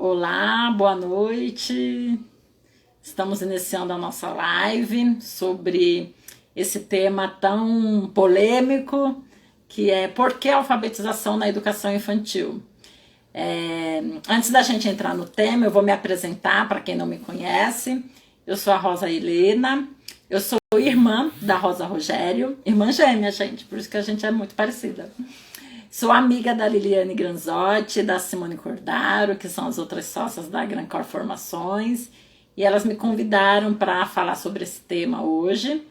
Olá, boa noite. Estamos iniciando a nossa live sobre esse tema tão polêmico que é por que a alfabetização na educação infantil. Antes da gente entrar no tema, eu vou me apresentar para quem não me conhece. Eu sou a Rosa Helena, eu sou irmã da Rosa Rogério, irmã gêmea, gente, por isso que a gente é muito parecida. Sou amiga da Liliane Granzotti, da Simone Cordaro, que são as outras sócias da Grancor Formações, e elas me convidaram para falar sobre esse tema hoje.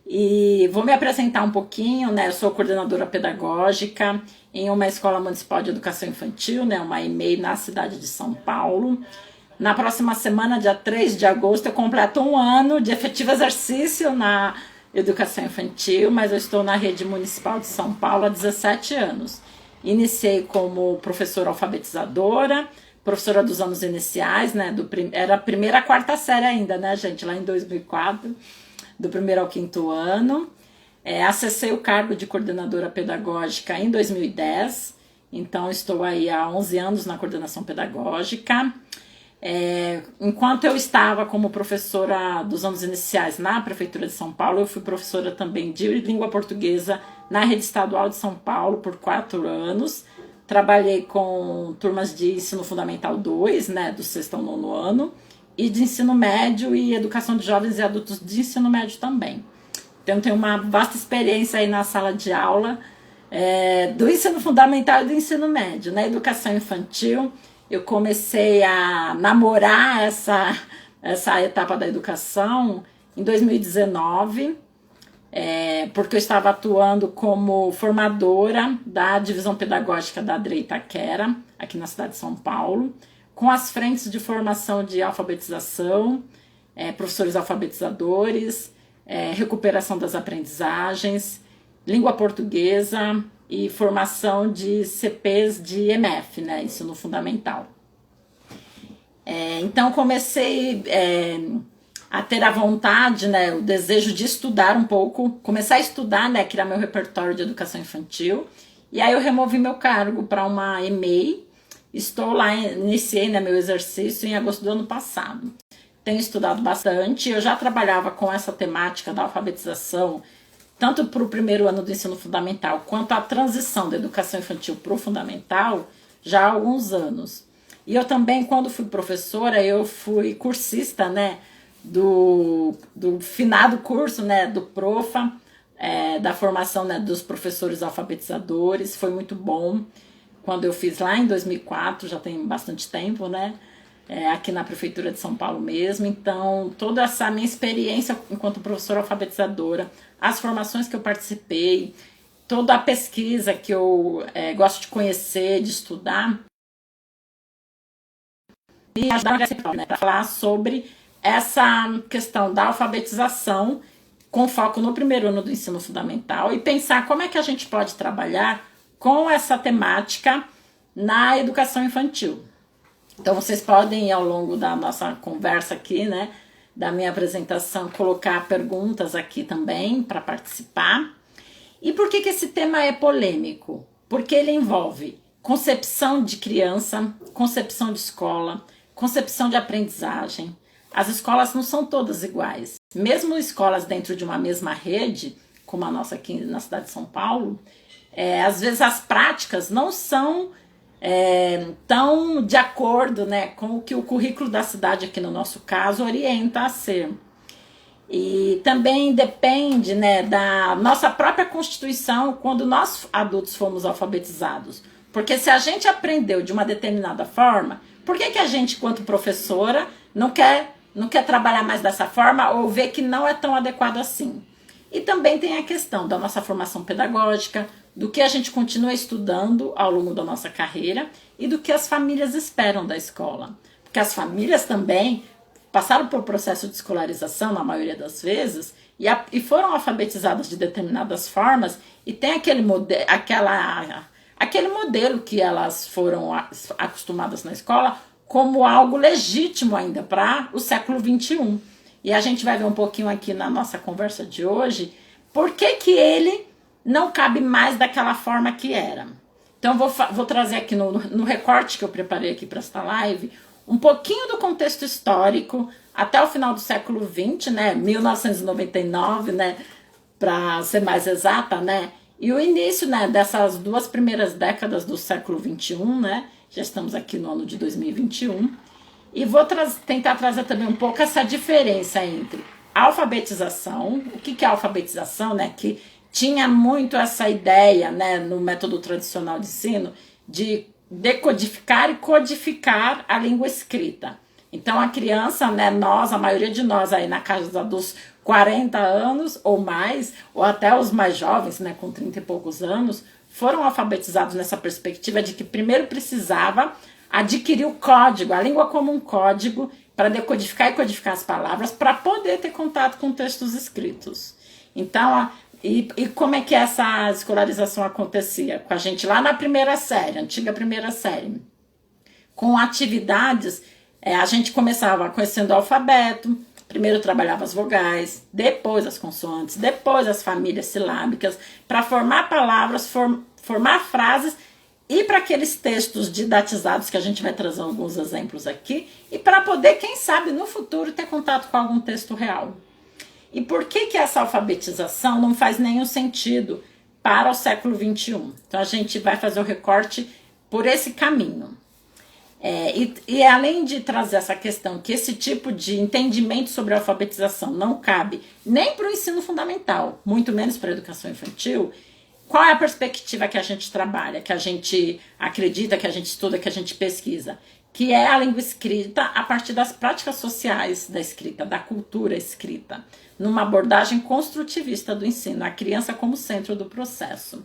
E vou me apresentar um pouquinho, né? Eu sou coordenadora pedagógica em uma escola municipal de educação infantil, né? Uma EMEI na cidade de São Paulo. Na próxima semana, dia 3 de agosto, eu completo um ano de efetivo exercício na educação infantil, mas eu estou na rede municipal de São Paulo há 17 anos. Iniciei como professora alfabetizadora, professora dos anos iniciais, né? Era a primeira à quarta série ainda, né, gente? Lá em 2004, do primeiro ao quinto ano. Acessei o cargo de coordenadora pedagógica em 2010, então estou aí há 11 anos na coordenação pedagógica. Enquanto eu estava como professora dos anos iniciais na Prefeitura de São Paulo, eu fui professora também de língua portuguesa na Rede Estadual de São Paulo por 4 anos. Trabalhei com turmas de ensino fundamental 2, né, do sexto ao nono ano, e de ensino médio e educação de jovens e adultos de ensino médio também. Então, tenho uma vasta experiência aí na sala de aula do ensino fundamental e do ensino médio. Na educação infantil, eu comecei a namorar essa etapa da educação em 2019, porque eu estava atuando como formadora da divisão pedagógica da ADRE Itaquera, aqui na cidade de São Paulo, com as frentes de formação de alfabetização, professores alfabetizadores, recuperação das aprendizagens, língua portuguesa e formação de CPs de MF, né, ensino fundamental. Então comecei a ter a vontade, né, o desejo de estudar um pouco, começar a estudar, né, criar meu repertório de educação infantil, e aí eu removi meu cargo para uma EMEI, estou lá, iniciei, né, meu exercício em agosto do ano passado. Tenho estudado bastante, eu já trabalhava com essa temática da alfabetização, tanto para o primeiro ano do ensino fundamental, quanto a transição da educação infantil para o fundamental, já há alguns anos. E eu também, quando fui professora, eu fui cursista, né, do finado curso, né, do PROFA, da formação, né, dos professores alfabetizadores, foi muito bom. Quando eu fiz lá em 2004, já tem bastante tempo, né, aqui na Prefeitura de São Paulo mesmo. Então, toda essa minha experiência enquanto professora alfabetizadora, as formações que eu participei, toda a pesquisa que eu gosto de conhecer, de estudar, e ajudar para falar sobre essa questão da alfabetização com foco no primeiro ano do ensino fundamental e pensar como é que a gente pode trabalhar com essa temática na educação infantil. Então, vocês podem, ao longo da nossa conversa aqui, né, da minha apresentação, colocar perguntas aqui também para participar. E por que esse tema é polêmico? Porque ele envolve concepção de criança, concepção de escola, concepção de aprendizagem. As escolas não são todas iguais. Mesmo escolas dentro de uma mesma rede, como a nossa aqui na cidade de São Paulo, às vezes as práticas não são tão de acordo, né, com o que o currículo da cidade, aqui no nosso caso, orienta a ser. E também depende, né, da nossa própria Constituição quando nós adultos fomos alfabetizados. Porque se a gente aprendeu de uma determinada forma, por que a gente, enquanto professora, não quer trabalhar mais dessa forma ou ver que não é tão adequado assim? E também tem a questão da nossa formação pedagógica, do que a gente continua estudando ao longo da nossa carreira e do que as famílias esperam da escola. Porque as famílias também passaram por processo de escolarização, na maioria das vezes, e foram alfabetizadas de determinadas formas, e tem aquele modelo que elas foram acostumadas na escola como algo legítimo ainda para o século XXI. E a gente vai ver um pouquinho aqui na nossa conversa de hoje por que ele não cabe mais daquela forma que era. Então, vou trazer aqui no recorte que eu preparei aqui para esta live, um pouquinho do contexto histórico até o final do século XX, né, 1999, né, para ser mais exata, né, e o início, né, dessas duas primeiras décadas do século XXI, né, já estamos aqui no ano de 2021, e vou tentar trazer também um pouco essa diferença entre alfabetização, o que é alfabetização, né, que tinha muito essa ideia, né, no método tradicional de ensino, de decodificar e codificar a língua escrita. Então a criança, né, a maioria de nós aí na casa dos 40 anos ou mais, ou até os mais jovens, né, com 30 e poucos anos, foram alfabetizados nessa perspectiva de que primeiro precisava adquirir o código, a língua como um código, para decodificar e codificar as palavras, para poder ter contato com textos escritos. Então, e como é que essa escolarização acontecia? Com a gente lá na primeira série, antiga primeira série. Com atividades, a gente começava conhecendo o alfabeto, primeiro trabalhava as vogais, depois as consoantes, depois as famílias silábicas, para formar palavras, formar frases e para aqueles textos didatizados que a gente vai trazer alguns exemplos aqui, e para poder, quem sabe, no futuro ter contato com algum texto real. E por que essa alfabetização não faz nenhum sentido para o século XXI? Então a gente vai fazer o recorte por esse caminho. E além de trazer essa questão que esse tipo de entendimento sobre a alfabetização não cabe nem para o ensino fundamental, muito menos para a educação infantil, qual é a perspectiva que a gente trabalha, que a gente acredita, que a gente estuda, que a gente pesquisa? Que é a língua escrita a partir das práticas sociais da escrita, da cultura escrita, numa abordagem construtivista do ensino, a criança como centro do processo.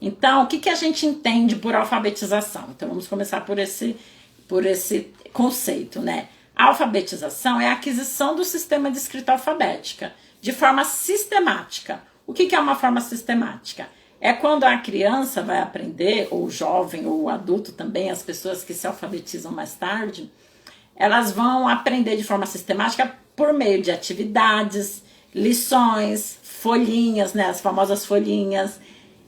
Então, o que a gente entende por alfabetização? Então, vamos começar por esse conceito, né? A alfabetização é a aquisição do sistema de escrita alfabética, de forma sistemática. O que é uma forma sistemática? É quando a criança vai aprender, ou o jovem, ou o adulto também, as pessoas que se alfabetizam mais tarde, elas vão aprender de forma sistemática por meio de atividades, lições, folhinhas, né, as famosas folhinhas,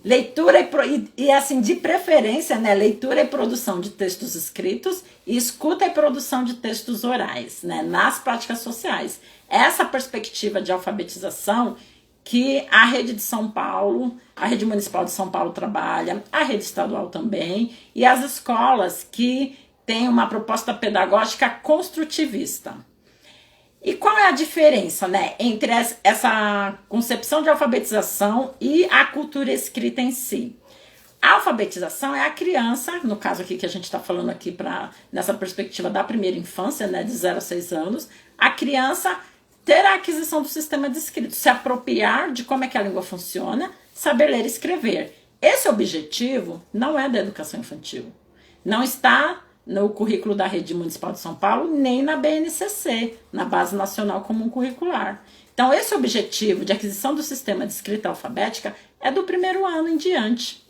leitura e assim, de preferência, né, leitura e produção de textos escritos e escuta e produção de textos orais, né, nas práticas sociais. Essa perspectiva de alfabetização que a rede de São Paulo, a rede municipal de São Paulo trabalha, a rede estadual também, e as escolas que têm uma proposta pedagógica construtivista. E qual é a diferença, né, entre essa concepção de alfabetização e a cultura escrita em si? A alfabetização é a criança, no caso aqui que a gente está falando aqui nessa perspectiva da primeira infância, né, de 0 a 6 anos, a criança ter a aquisição do sistema de escrito, se apropriar de como é que a língua funciona, saber ler e escrever. Esse objetivo não é da educação infantil. Não está no currículo da Rede Municipal de São Paulo, nem na BNCC, na Base Nacional Comum Curricular. Então, esse objetivo de aquisição do sistema de escrita alfabética é do primeiro ano em diante.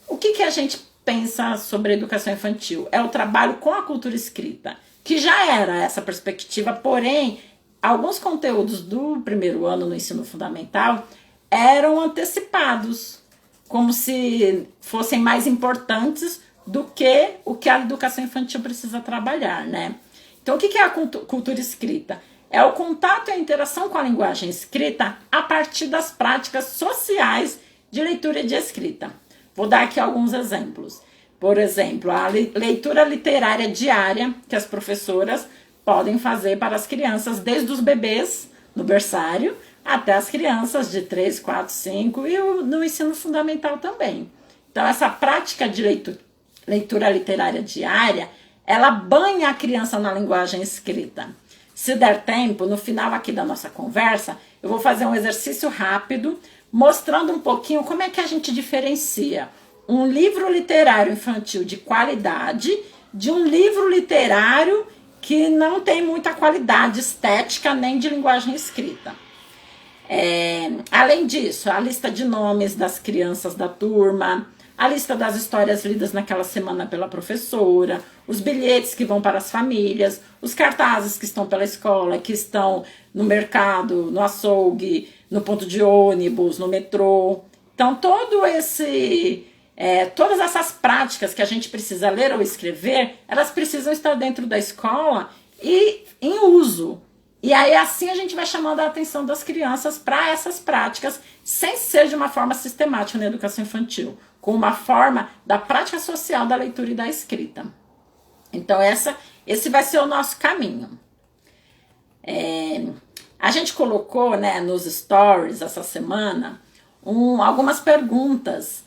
O que a gente pensa sobre a educação infantil? É o trabalho com a cultura escrita, que já era essa perspectiva, porém, alguns conteúdos do primeiro ano no ensino fundamental eram antecipados, como se fossem mais importantes do que o que a educação infantil precisa trabalhar, né? Então, o que é a cultura escrita? É o contato e a interação com a linguagem escrita a partir das práticas sociais de leitura e de escrita. Vou dar aqui alguns exemplos. Por exemplo, a leitura literária diária que as professoras podem fazer para as crianças, desde os bebês no berçário até as crianças de 3, 4, 5 e no ensino fundamental também. Então, essa prática de leitura literária diária, ela banha a criança na linguagem escrita. Se der tempo, no final aqui da nossa conversa, eu vou fazer um exercício rápido, mostrando um pouquinho como é que a gente diferencia um livro literário infantil de qualidade de um livro literário que não tem muita qualidade estética nem de linguagem escrita. Além disso, a lista de nomes das crianças da turma, a lista das histórias lidas naquela semana pela professora, os bilhetes que vão para as famílias, os cartazes que estão pela escola, que estão no mercado, no açougue, no ponto de ônibus, no metrô. Então, todo Todas essas práticas que a gente precisa ler ou escrever, elas precisam estar dentro da escola e em uso. E aí assim a gente vai chamando a atenção das crianças para essas práticas, sem ser de uma forma sistemática na educação infantil, com uma forma da prática social da leitura e da escrita. Então esse vai ser o nosso caminho. A gente colocou, né, nos stories essa semana algumas perguntas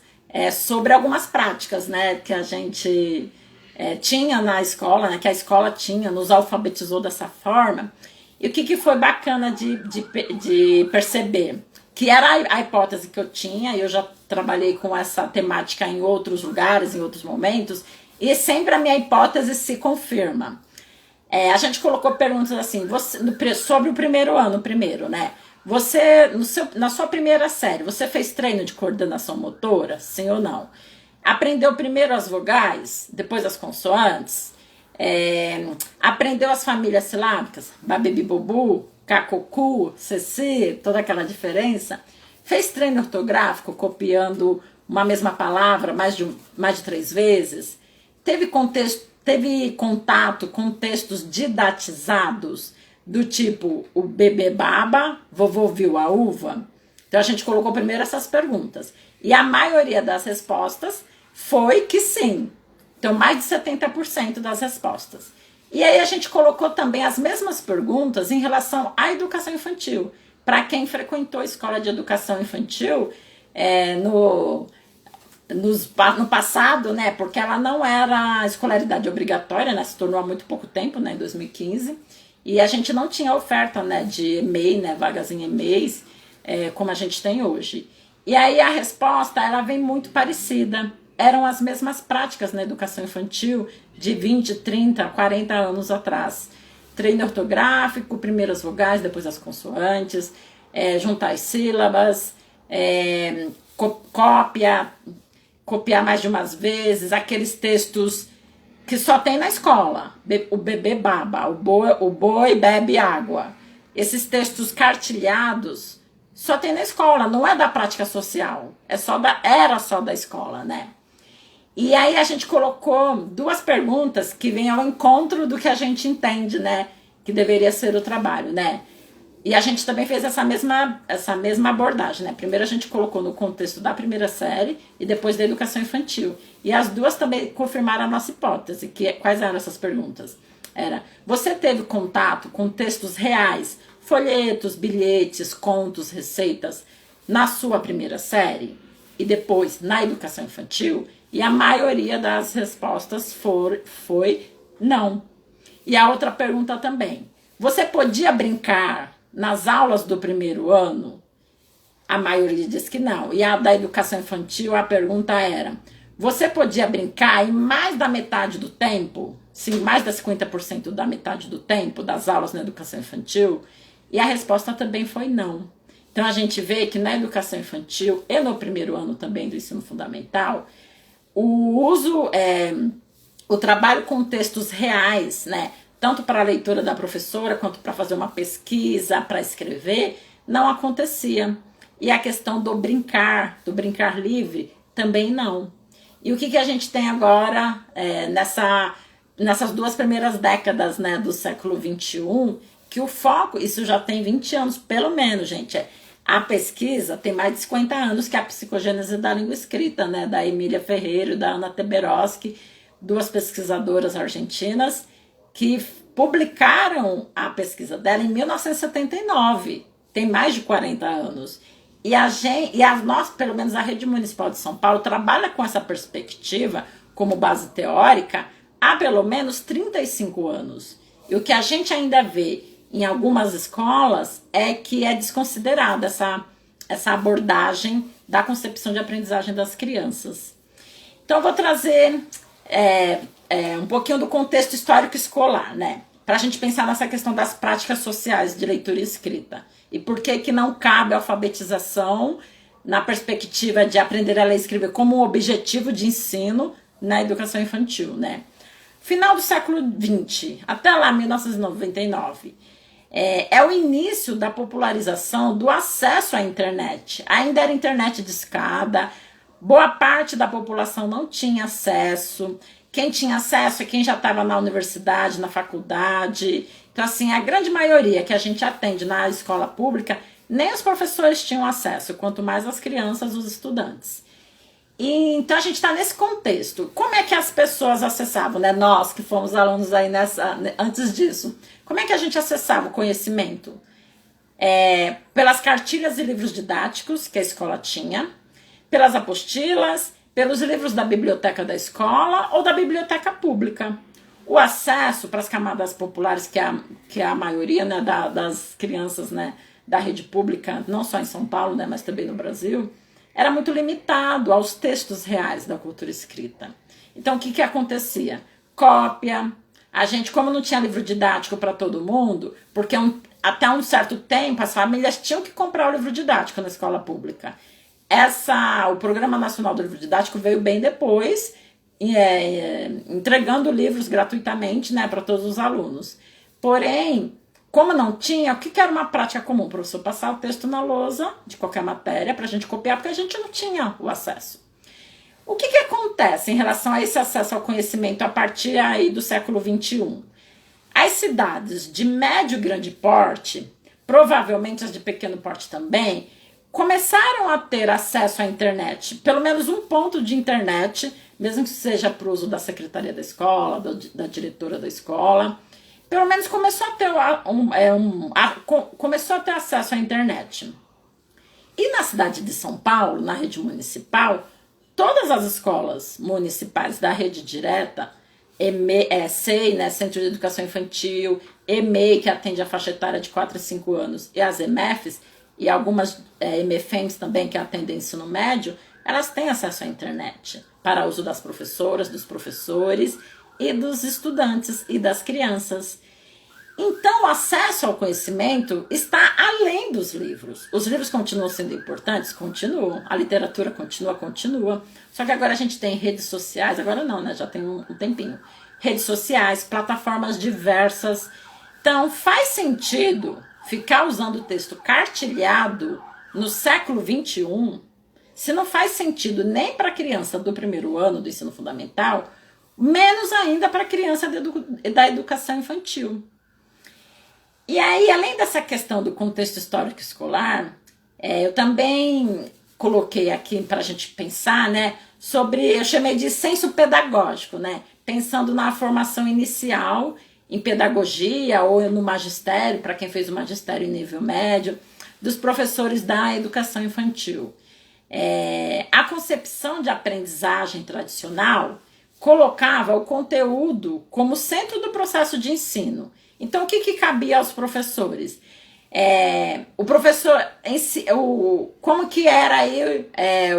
sobre algumas práticas, né, que a gente tinha na escola, né, que a escola tinha, nos alfabetizou dessa forma. E o que foi bacana de perceber? Que era a hipótese que eu tinha, e eu já trabalhei com essa temática em outros lugares, em outros momentos, e sempre a minha hipótese se confirma. A gente colocou perguntas assim, sobre o primeiro ano, primeiro, né? Você, na sua primeira série, você fez treino de coordenação motora? Sim ou não? Aprendeu primeiro as vogais, depois as consoantes? Aprendeu as famílias silábicas, babebibobu, cacocu, ceci, toda aquela diferença? Fez treino ortográfico copiando uma mesma palavra mais de 3 vezes? Teve contato com textos didatizados do tipo o bebê baba, vovô viu a uva? Então a gente colocou primeiro essas perguntas e a maioria das respostas foi que sim. Então, mais de 70% das respostas. E aí a gente colocou também as mesmas perguntas em relação à educação infantil. Para quem frequentou a escola de educação infantil no passado, né? Porque ela não era escolaridade obrigatória, né? Se tornou há muito pouco tempo, né? Em 2015. E a gente não tinha oferta, né, de EMEI, né? Vagas em EMEIs, como a gente tem hoje. E aí a resposta, ela vem muito parecida. Eram as mesmas práticas na educação infantil de 20, 30, 40 anos atrás. Treino ortográfico, primeiro as vogais, depois as consoantes, juntar as sílabas, copiar mais de umas vezes, aqueles textos que só tem na escola. O bebê baba, o boi bebe água. Esses textos cartilhados só tem na escola, não é da prática social. Era só da escola, né? E aí a gente colocou 2 perguntas que vêm ao encontro do que a gente entende, né? Que deveria ser o trabalho, né? E a gente também fez essa mesma abordagem, né? Primeiro a gente colocou no contexto da primeira série e depois da educação infantil. E as 2 também confirmaram a nossa hipótese. Quais eram essas perguntas? Você teve contato com textos reais, folhetos, bilhetes, contos, receitas na sua primeira série? E depois na educação infantil? E a maioria das respostas foi não. E a outra pergunta também. Você podia brincar nas aulas do primeiro ano? A maioria diz que não. E a da educação infantil, a pergunta era: você podia brincar em mais da metade do tempo? Sim, mais de 50% da metade do tempo das aulas na educação infantil? E a resposta também foi não. Então a gente vê que na educação infantil e no primeiro ano também do ensino fundamental, o trabalho com textos reais, né, tanto para a leitura da professora quanto para fazer uma pesquisa, para escrever, não acontecia. E a questão do brincar livre, também não. E o que a gente tem agora nessas 2 primeiras décadas, né, do século XXI, que o foco, isso já tem 20 anos pelo menos, gente, a pesquisa tem mais de 50 anos, que é a psicogênese da língua escrita, né, da Emília Ferreira e da Ana Teberoski, 2 pesquisadoras argentinas, que publicaram a pesquisa dela em 1979, tem mais de 40 anos. Nós, pelo menos a Rede Municipal de São Paulo, trabalha com essa perspectiva como base teórica há pelo menos 35 anos. E o que a gente ainda vê em algumas escolas é que é desconsiderada essa abordagem da concepção de aprendizagem das crianças. Então eu vou trazer um pouquinho do contexto histórico escolar, né? Para a gente pensar nessa questão das práticas sociais de leitura e escrita. E por que não cabe a alfabetização na perspectiva de aprender a ler e escrever como um objetivo de ensino na educação infantil, né? Final do século XX, até lá 1999, é o início da popularização do acesso à internet. Ainda era internet de escada, Boa parte da população não tinha acesso. Quem tinha acesso é quem já estava na universidade, na faculdade. Então, assim, a grande maioria que a gente atende na escola pública, nem os professores tinham acesso, quanto mais as crianças, os estudantes. E, então, a gente está nesse contexto. Como é que as pessoas acessavam, né? Nós que fomos alunos aí antes disso. Como é que a gente acessava o conhecimento? Pelas cartilhas e livros didáticos que a escola tinha, pelas apostilas, pelos livros da biblioteca da escola ou da biblioteca pública. O acesso para as camadas populares, que é a maioria, né, das crianças, né, da rede pública, não só em São Paulo, né, mas também no Brasil, era muito limitado aos textos reais da cultura escrita. Então, o que acontecia? Cópia. A gente, como não tinha livro didático para todo mundo, porque até um certo tempo as famílias tinham que comprar o livro didático na escola pública. O Programa Nacional do Livro Didático veio bem depois, entregando livros gratuitamente, né, para todos os alunos. Porém, como não tinha, o que era uma prática comum? O professor passar o texto na lousa de qualquer matéria para a gente copiar, porque a gente não tinha o acesso. O que acontece em relação a esse acesso ao conhecimento a partir aí do século XXI? As cidades de médio e grande porte, provavelmente as de pequeno porte também, começaram a ter acesso à internet, pelo menos um ponto de internet, mesmo que seja para o uso da secretaria da escola, da diretora da escola, pelo menos começou a ter, começou a ter acesso à internet. E na cidade de São Paulo, na rede municipal, todas as escolas municipais da rede direta, SEI, né, Centro de Educação Infantil, EMEI, que atende a faixa etária de 4 a 5 anos, e as EMEFs, e algumas MFMs também que atendem ensino médio, elas têm acesso à internet para uso das professoras, dos professores e dos estudantes e das crianças. Então, o acesso ao conhecimento está além dos livros. Os livros continuam sendo importantes? Continuam. A literatura continua. Só que agora a gente tem redes sociais, agora não, né? Já tem um tempinho. Redes sociais, plataformas diversas. Então, faz sentido ficar usando o texto cartilhado no século XXI, se não faz sentido nem para a criança do primeiro ano do ensino fundamental, menos ainda para a criança da educação infantil. E aí, além dessa questão do contexto histórico escolar, eu também coloquei aqui para a gente pensar, né, sobre, eu chamei de senso pedagógico, né, pensando na formação inicial em pedagogia ou no magistério, para quem fez o magistério em nível médio, dos professores da educação infantil. A concepção de aprendizagem tradicional colocava o conteúdo como centro do processo de ensino. Então, o que cabia aos professores? O professor, como que era aí,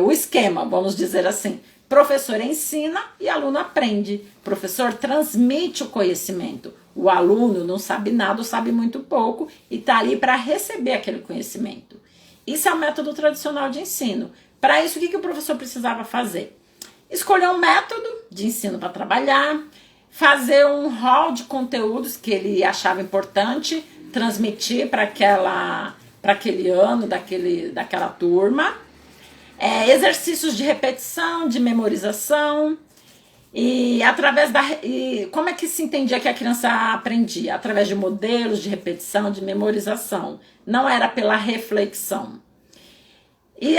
o esquema, vamos dizer assim? Professor ensina e aluno aprende. Professor transmite o conhecimento. O aluno não sabe nada, ou sabe muito pouco e está ali para receber aquele conhecimento. Isso é o método tradicional de ensino. Para isso, o que o professor precisava fazer? Escolher um método de ensino para trabalhar, fazer um rol de conteúdos que ele achava importante transmitir para aquele ano, daquela turma, exercícios de repetição, de memorização, e como é que se entendia que a criança aprendia? Através de modelos de repetição, de memorização, não era pela reflexão. E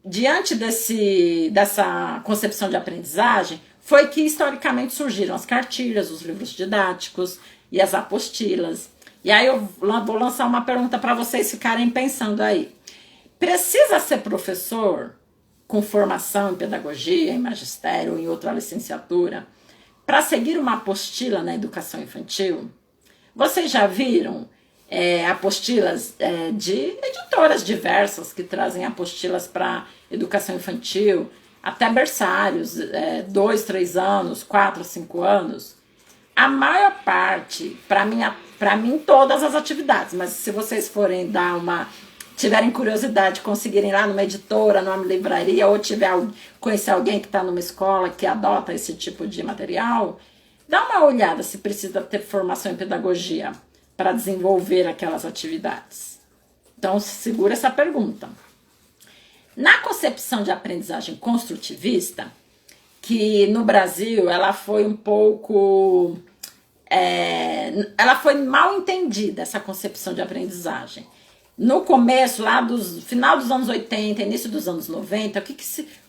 diante dessa concepção de aprendizagem, foi que historicamente surgiram as cartilhas, os livros didáticos e as apostilas. E aí eu vou lançar uma pergunta para vocês ficarem pensando aí. Precisa ser professor com formação em pedagogia, em magistério ou em outra licenciatura para seguir uma apostila na educação infantil? Vocês já viram apostilas de editoras diversas que trazem apostilas para educação infantil, até berçários, 2, 3 anos, 4, 5 anos? A maior parte, para mim, todas as atividades, mas se vocês forem tiverem curiosidade, conseguirem ir lá numa editora, numa livraria, ou conhecer alguém que está numa escola que adota esse tipo de material, dá uma olhada se precisa ter formação em pedagogia para desenvolver aquelas atividades. Então, segura essa pergunta. Na concepção de aprendizagem construtivista, que no Brasil ela foi um pouco... ela foi mal entendida, essa concepção de aprendizagem. No começo, lá final dos anos 80, início dos anos 90, o que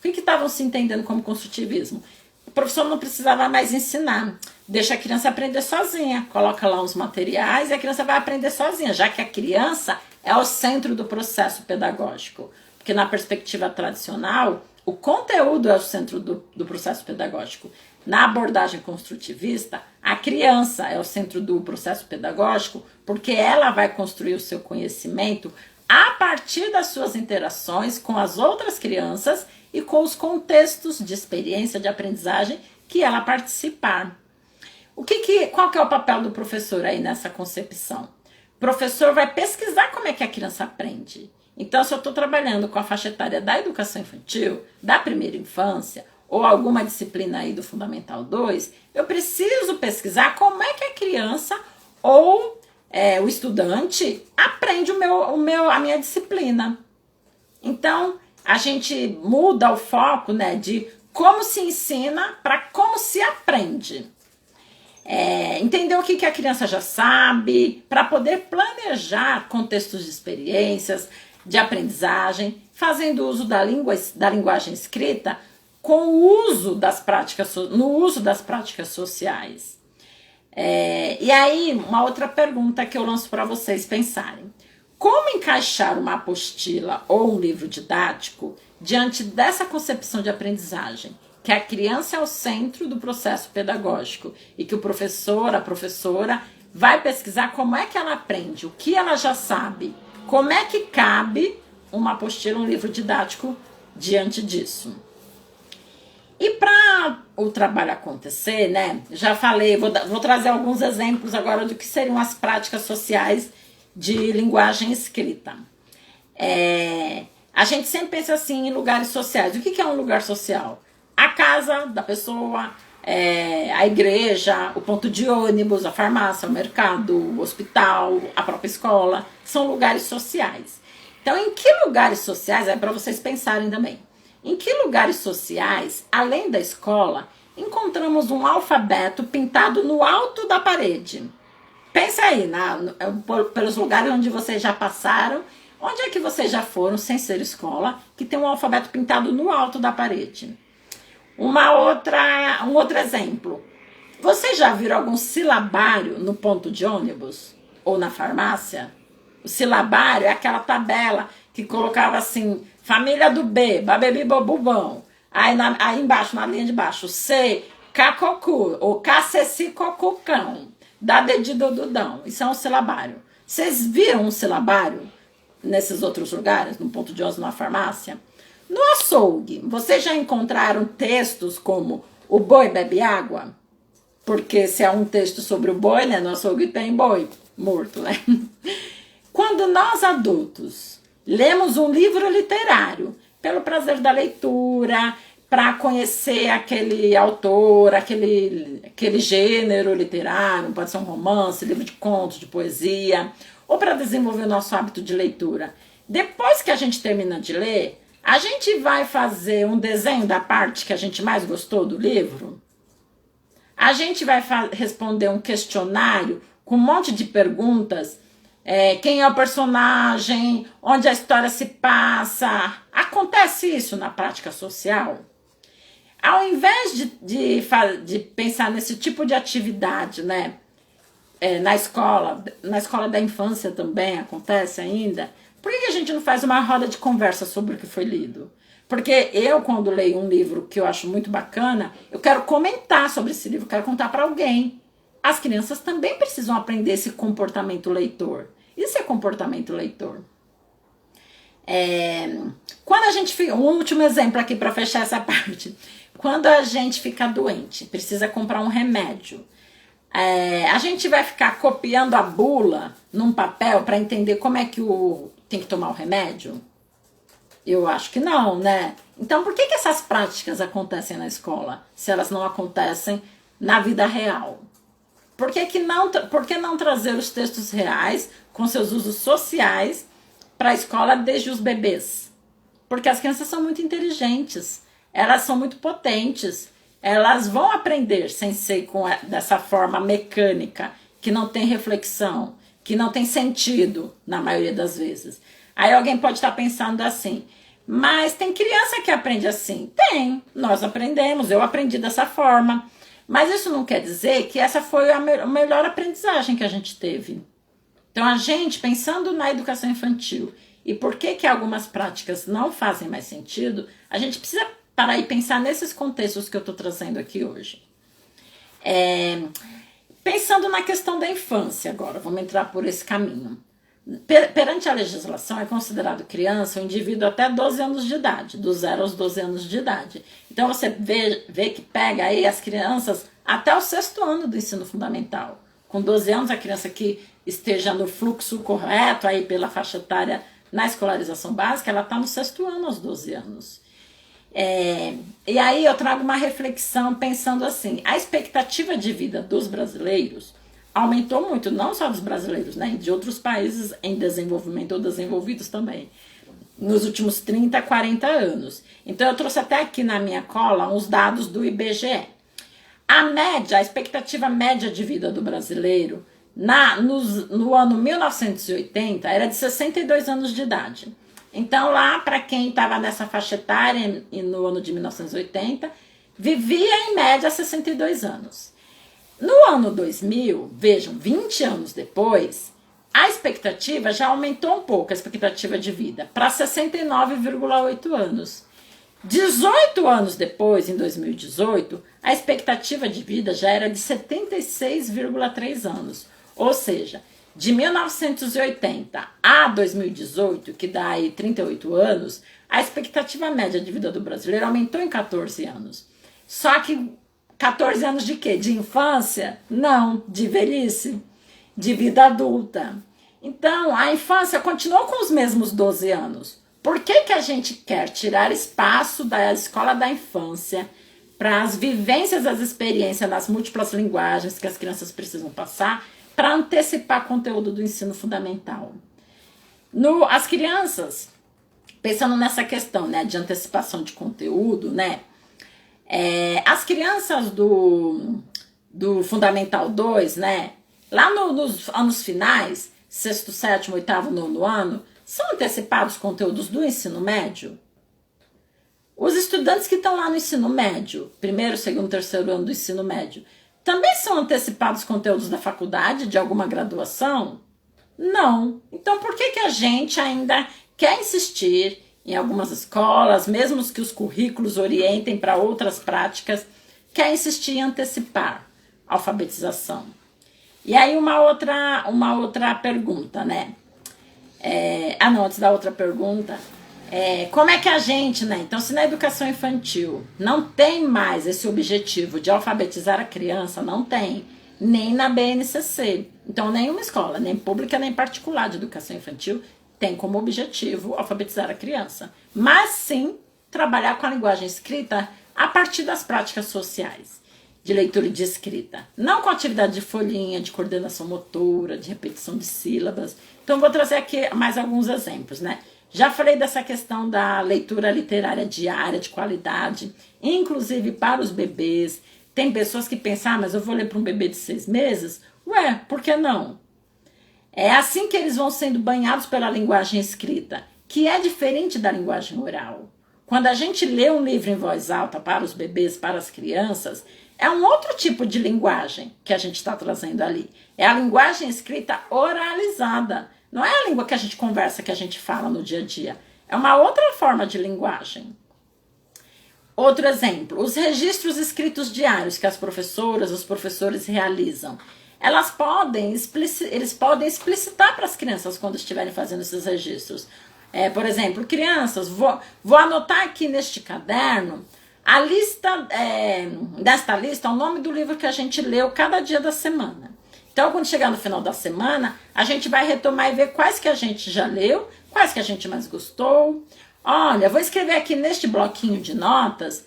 estavam se entendendo como construtivismo? O professor não precisava mais ensinar, deixa a criança aprender sozinha, coloca lá uns materiais e a criança vai aprender sozinha, já que a criança é o centro do processo pedagógico. Porque na perspectiva tradicional, o conteúdo é o centro do processo pedagógico. Na abordagem construtivista, a criança é o centro do processo pedagógico, porque ela vai construir o seu conhecimento a partir das suas interações com as outras crianças e com os contextos de experiência de aprendizagem que ela participar. Qual que é o papel do professor aí nessa concepção? O professor vai pesquisar como é que a criança aprende. Então, se eu estou trabalhando com a faixa etária da educação infantil, da primeira infância, ou alguma disciplina aí do Fundamental 2, eu preciso pesquisar como é que a criança ou o estudante aprende a minha disciplina. Então, a gente muda o foco, né, de como se ensina para como se aprende. Entender o que a criança já sabe, para poder planejar contextos de experiências, de aprendizagem, fazendo uso da linguagem escrita com o uso das práticas, no uso das práticas sociais. E aí, uma outra pergunta que eu lanço para vocês pensarem. Como encaixar uma apostila ou um livro didático diante dessa concepção de aprendizagem? Que a criança é o centro do processo pedagógico e que o professor, a professora, vai pesquisar como é que ela aprende, o que ela já sabe, como é que cabe uma apostila, um livro didático diante disso. E para o trabalho acontecer, né, já falei, vou trazer alguns exemplos agora do que seriam as práticas sociais de linguagem escrita. A gente sempre pensa assim em lugares sociais. O que é um lugar social? A casa da pessoa, a igreja, o ponto de ônibus, a farmácia, o mercado, o hospital, a própria escola, são lugares sociais. Então, em que lugares sociais, é para vocês pensarem também, em que lugares sociais, além da escola, encontramos um alfabeto pintado no alto da parede? Pensa aí, pelos lugares onde vocês já passaram, onde é que vocês já foram, sem ser escola, que tem um alfabeto pintado no alto da parede? Um outro exemplo. Vocês já viram algum silabário no ponto de ônibus? Ou na farmácia? O silabário é aquela tabela que colocava assim, família do B, babebi bobubão. Aí embaixo, na linha de baixo, C, cacocu, ou caceci cocucão, da dedido dudão. Isso é um silabário. Vocês viram um silabário nesses outros lugares, no ponto de ônibus, na farmácia? No açougue, vocês já encontraram textos como o boi bebe água? Porque se é um texto sobre o boi, né, no açougue tem boi morto, né? Quando nós adultos lemos um livro literário, pelo prazer da leitura, para conhecer aquele autor, aquele gênero literário, pode ser um romance, livro de contos, de poesia, ou para desenvolver o nosso hábito de leitura. Depois que a gente termina de ler, a gente vai fazer um desenho da parte que a gente mais gostou do livro? A gente vai responder um questionário com um monte de perguntas. Quem é o personagem? Onde a história se passa? Acontece isso na prática social? Ao invés de pensar nesse tipo de atividade, né, na escola da infância também acontece ainda, por que a gente não faz uma roda de conversa sobre o que foi lido? Porque eu, quando leio um livro que eu acho muito bacana, eu quero comentar sobre esse livro, quero contar para alguém. As crianças também precisam aprender esse comportamento leitor. Isso é comportamento leitor. Quando a gente fica... Um último exemplo aqui para fechar essa parte. Quando a gente fica doente, precisa comprar um remédio. A gente vai ficar copiando a bula num papel para entender como é que tem que tomar o remédio? Eu acho que não, né? Então, por que essas práticas acontecem na escola, se elas não acontecem na vida real? Por que não trazer os textos reais, com seus usos sociais, para a escola desde os bebês? Porque as crianças são muito inteligentes, elas são muito potentes, elas vão aprender sem ser dessa forma mecânica, que não tem reflexão, que não tem sentido na maioria das vezes. Aí alguém pode estar pensando assim, mas tem criança que aprende assim? Tem, nós aprendemos, eu aprendi dessa forma. Mas isso não quer dizer que essa foi a melhor aprendizagem que a gente teve. Então a gente, pensando na educação infantil e por que algumas práticas não fazem mais sentido, a gente precisa parar e pensar nesses contextos que eu estou trazendo aqui hoje. Pensando na questão da infância agora, vamos entrar por esse caminho. Perante a legislação, é considerado criança um indivíduo até 12 anos de idade, do 0 aos 12 anos de idade. Então você vê que pega aí as crianças até o 6º ano do ensino fundamental. Com 12 anos, a criança que esteja no fluxo correto aí pela faixa etária na escolarização básica, ela está no 6º ano aos 12 anos. E aí eu trago uma reflexão pensando assim, a expectativa de vida dos brasileiros aumentou muito, não só dos brasileiros, né, de outros países em desenvolvimento ou desenvolvidos também, nos últimos 30, 40 anos. Então eu trouxe até aqui na minha cola uns dados do IBGE. A expectativa média de vida do brasileiro no ano 1980 era de 62 anos de idade. Então lá, para quem estava nessa faixa etária no ano de 1980, vivia em média 62 anos. No ano 2000, vejam, 20 anos depois, a expectativa já aumentou um pouco, a expectativa de vida, para 69,8 anos. 18 anos depois, em 2018, a expectativa de vida já era de 76,3 anos. Ou seja, de 1980 a 2018, que dá aí 38 anos, a expectativa média de vida do brasileiro aumentou em 14 anos. Só que 14 anos de quê? De infância? Não, de velhice, de vida adulta. Então, a infância continuou com os mesmos 12 anos. Por que a gente quer tirar espaço da escola da infância para as vivências, as experiências nas múltiplas linguagens que as crianças precisam passar para antecipar conteúdo do ensino fundamental? As crianças, pensando nessa questão, né, de antecipação de conteúdo, né, as crianças do Fundamental 2, né, lá nos anos finais, 6º, 7º, 8º, 9º ano, são antecipados conteúdos do ensino médio? Os estudantes que estão lá no ensino médio, 1º, 2º, 3º ano do ensino médio, também são antecipados conteúdos da faculdade, de alguma graduação? Não. Então por que a gente ainda quer insistir em algumas escolas, mesmo que os currículos orientem para outras práticas, quer insistir em antecipar a alfabetização? E aí uma outra pergunta, né? Antes da outra pergunta, como é que a gente, né? Então, se na educação infantil não tem mais esse objetivo de alfabetizar a criança, não tem, nem na BNCC. Então, nenhuma escola, nem pública nem particular de educação infantil, tem como objetivo alfabetizar a criança. Mas sim, trabalhar com a linguagem escrita a partir das práticas sociais, de leitura e de escrita. Não com atividade de folhinha, de coordenação motora, de repetição de sílabas. Então, vou trazer aqui mais alguns exemplos, né? Já falei dessa questão da leitura literária diária, de qualidade, inclusive para os bebês. Tem pessoas que pensam, mas eu vou ler para um bebê de 6 meses? Ué, por que não? É assim que eles vão sendo banhados pela linguagem escrita, que é diferente da linguagem oral. Quando a gente lê um livro em voz alta para os bebês, para as crianças, é um outro tipo de linguagem que a gente está trazendo ali. É a linguagem escrita oralizada. Não é a língua que a gente conversa, que a gente fala no dia a dia. É uma outra forma de linguagem. Outro exemplo, os registros escritos diários que as professoras, os professores realizam. Eles podem explicitar para as crianças quando estiverem fazendo esses registros. Por exemplo, crianças, vou anotar aqui neste caderno a lista, desta lista, o nome do livro que a gente leu cada dia da semana. Então, quando chegar no final da semana, a gente vai retomar e ver quais que a gente já leu, quais que a gente mais gostou. Olha, vou escrever aqui neste bloquinho de notas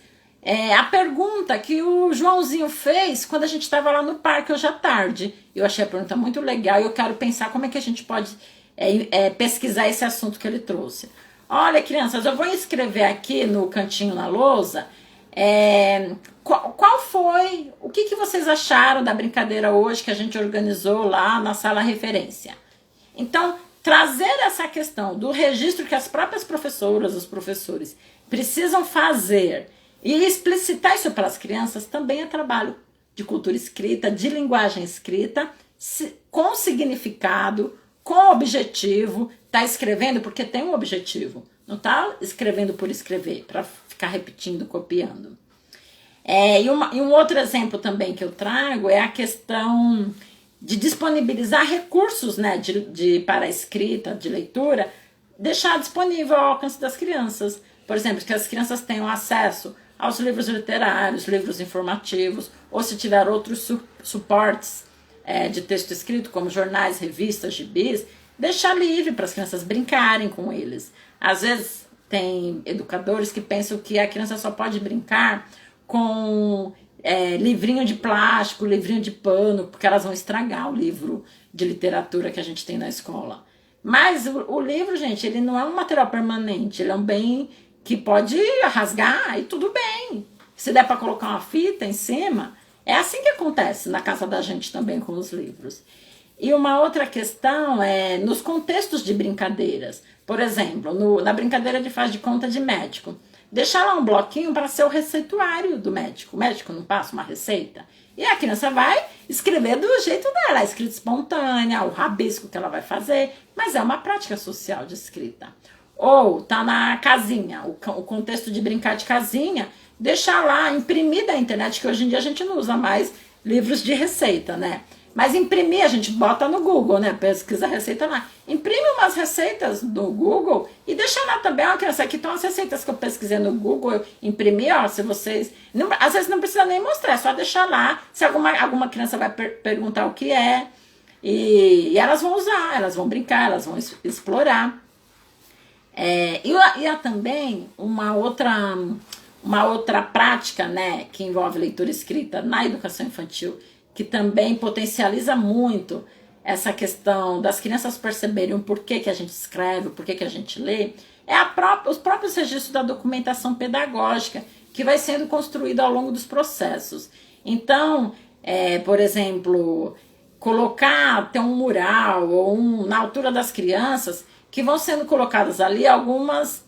a pergunta que o Joãozinho fez quando a gente estava lá no parque hoje à tarde. Eu achei a pergunta muito legal e eu quero pensar como é que a gente pode pesquisar esse assunto que ele trouxe. olha, crianças, eu vou escrever aqui no cantinho na lousa qual foi, o que vocês acharam da brincadeira hoje que a gente organizou lá na sala referência. Então, trazer essa questão do registro que as próprias professoras, os professores precisam fazer e explicitar isso para as crianças também é trabalho de cultura escrita, de linguagem escrita, com significado, com objetivo. Tá escrevendo porque tem um objetivo, não tá escrevendo por escrever, para ficar repetindo, copiando. E um outro exemplo também que eu trago é a questão de disponibilizar recursos, né, para a escrita, de leitura, deixar disponível ao alcance das crianças. Por exemplo, que as crianças tenham acesso aos livros literários, livros informativos, ou se tiver outros suportes de texto escrito, como jornais, revistas, gibis, deixar livre para as crianças brincarem com eles. Às vezes tem educadores que pensam que a criança só pode brincar com livrinho de plástico, livrinho de pano, porque elas vão estragar o livro de literatura que a gente tem na escola. Mas o livro, gente, ele não é um material permanente, ele é um bem que pode rasgar e tudo bem. Se der para colocar uma fita em cima, é assim que acontece na casa da gente também com os livros. E uma outra questão é nos contextos de brincadeiras. Por exemplo, na brincadeira de faz de conta de médico. Deixar lá um bloquinho para ser o receituário do médico. O médico não passa uma receita. E a criança vai escrever do jeito dela, a escrita espontânea, o rabisco que ela vai fazer. Mas é uma prática social de escrita. Ou tá na casinha, o contexto de brincar de casinha, deixar lá, imprimir da internet, que hoje em dia a gente não usa mais livros de receita, né? Mas imprimir, a gente bota no Google, né? Pesquisa receita lá. Imprime umas receitas do Google e deixa lá também. Ó, criança, aqui estão as receitas que eu pesquisei no Google, eu imprimi, ó, se vocês... Não, às vezes não precisa nem mostrar, é só deixar lá. Se alguma criança vai perguntar o que é. E elas vão usar, elas vão brincar, elas vão explorar. E há também uma outra prática, né, que envolve leitura escrita na educação infantil, que também potencializa muito essa questão das crianças perceberem o porquê que a gente escreve, o porquê que a gente lê, os próprios registros da documentação pedagógica, que vai sendo construído ao longo dos processos. Então, por exemplo, ter um mural ou na altura das crianças, que vão sendo colocadas ali alguns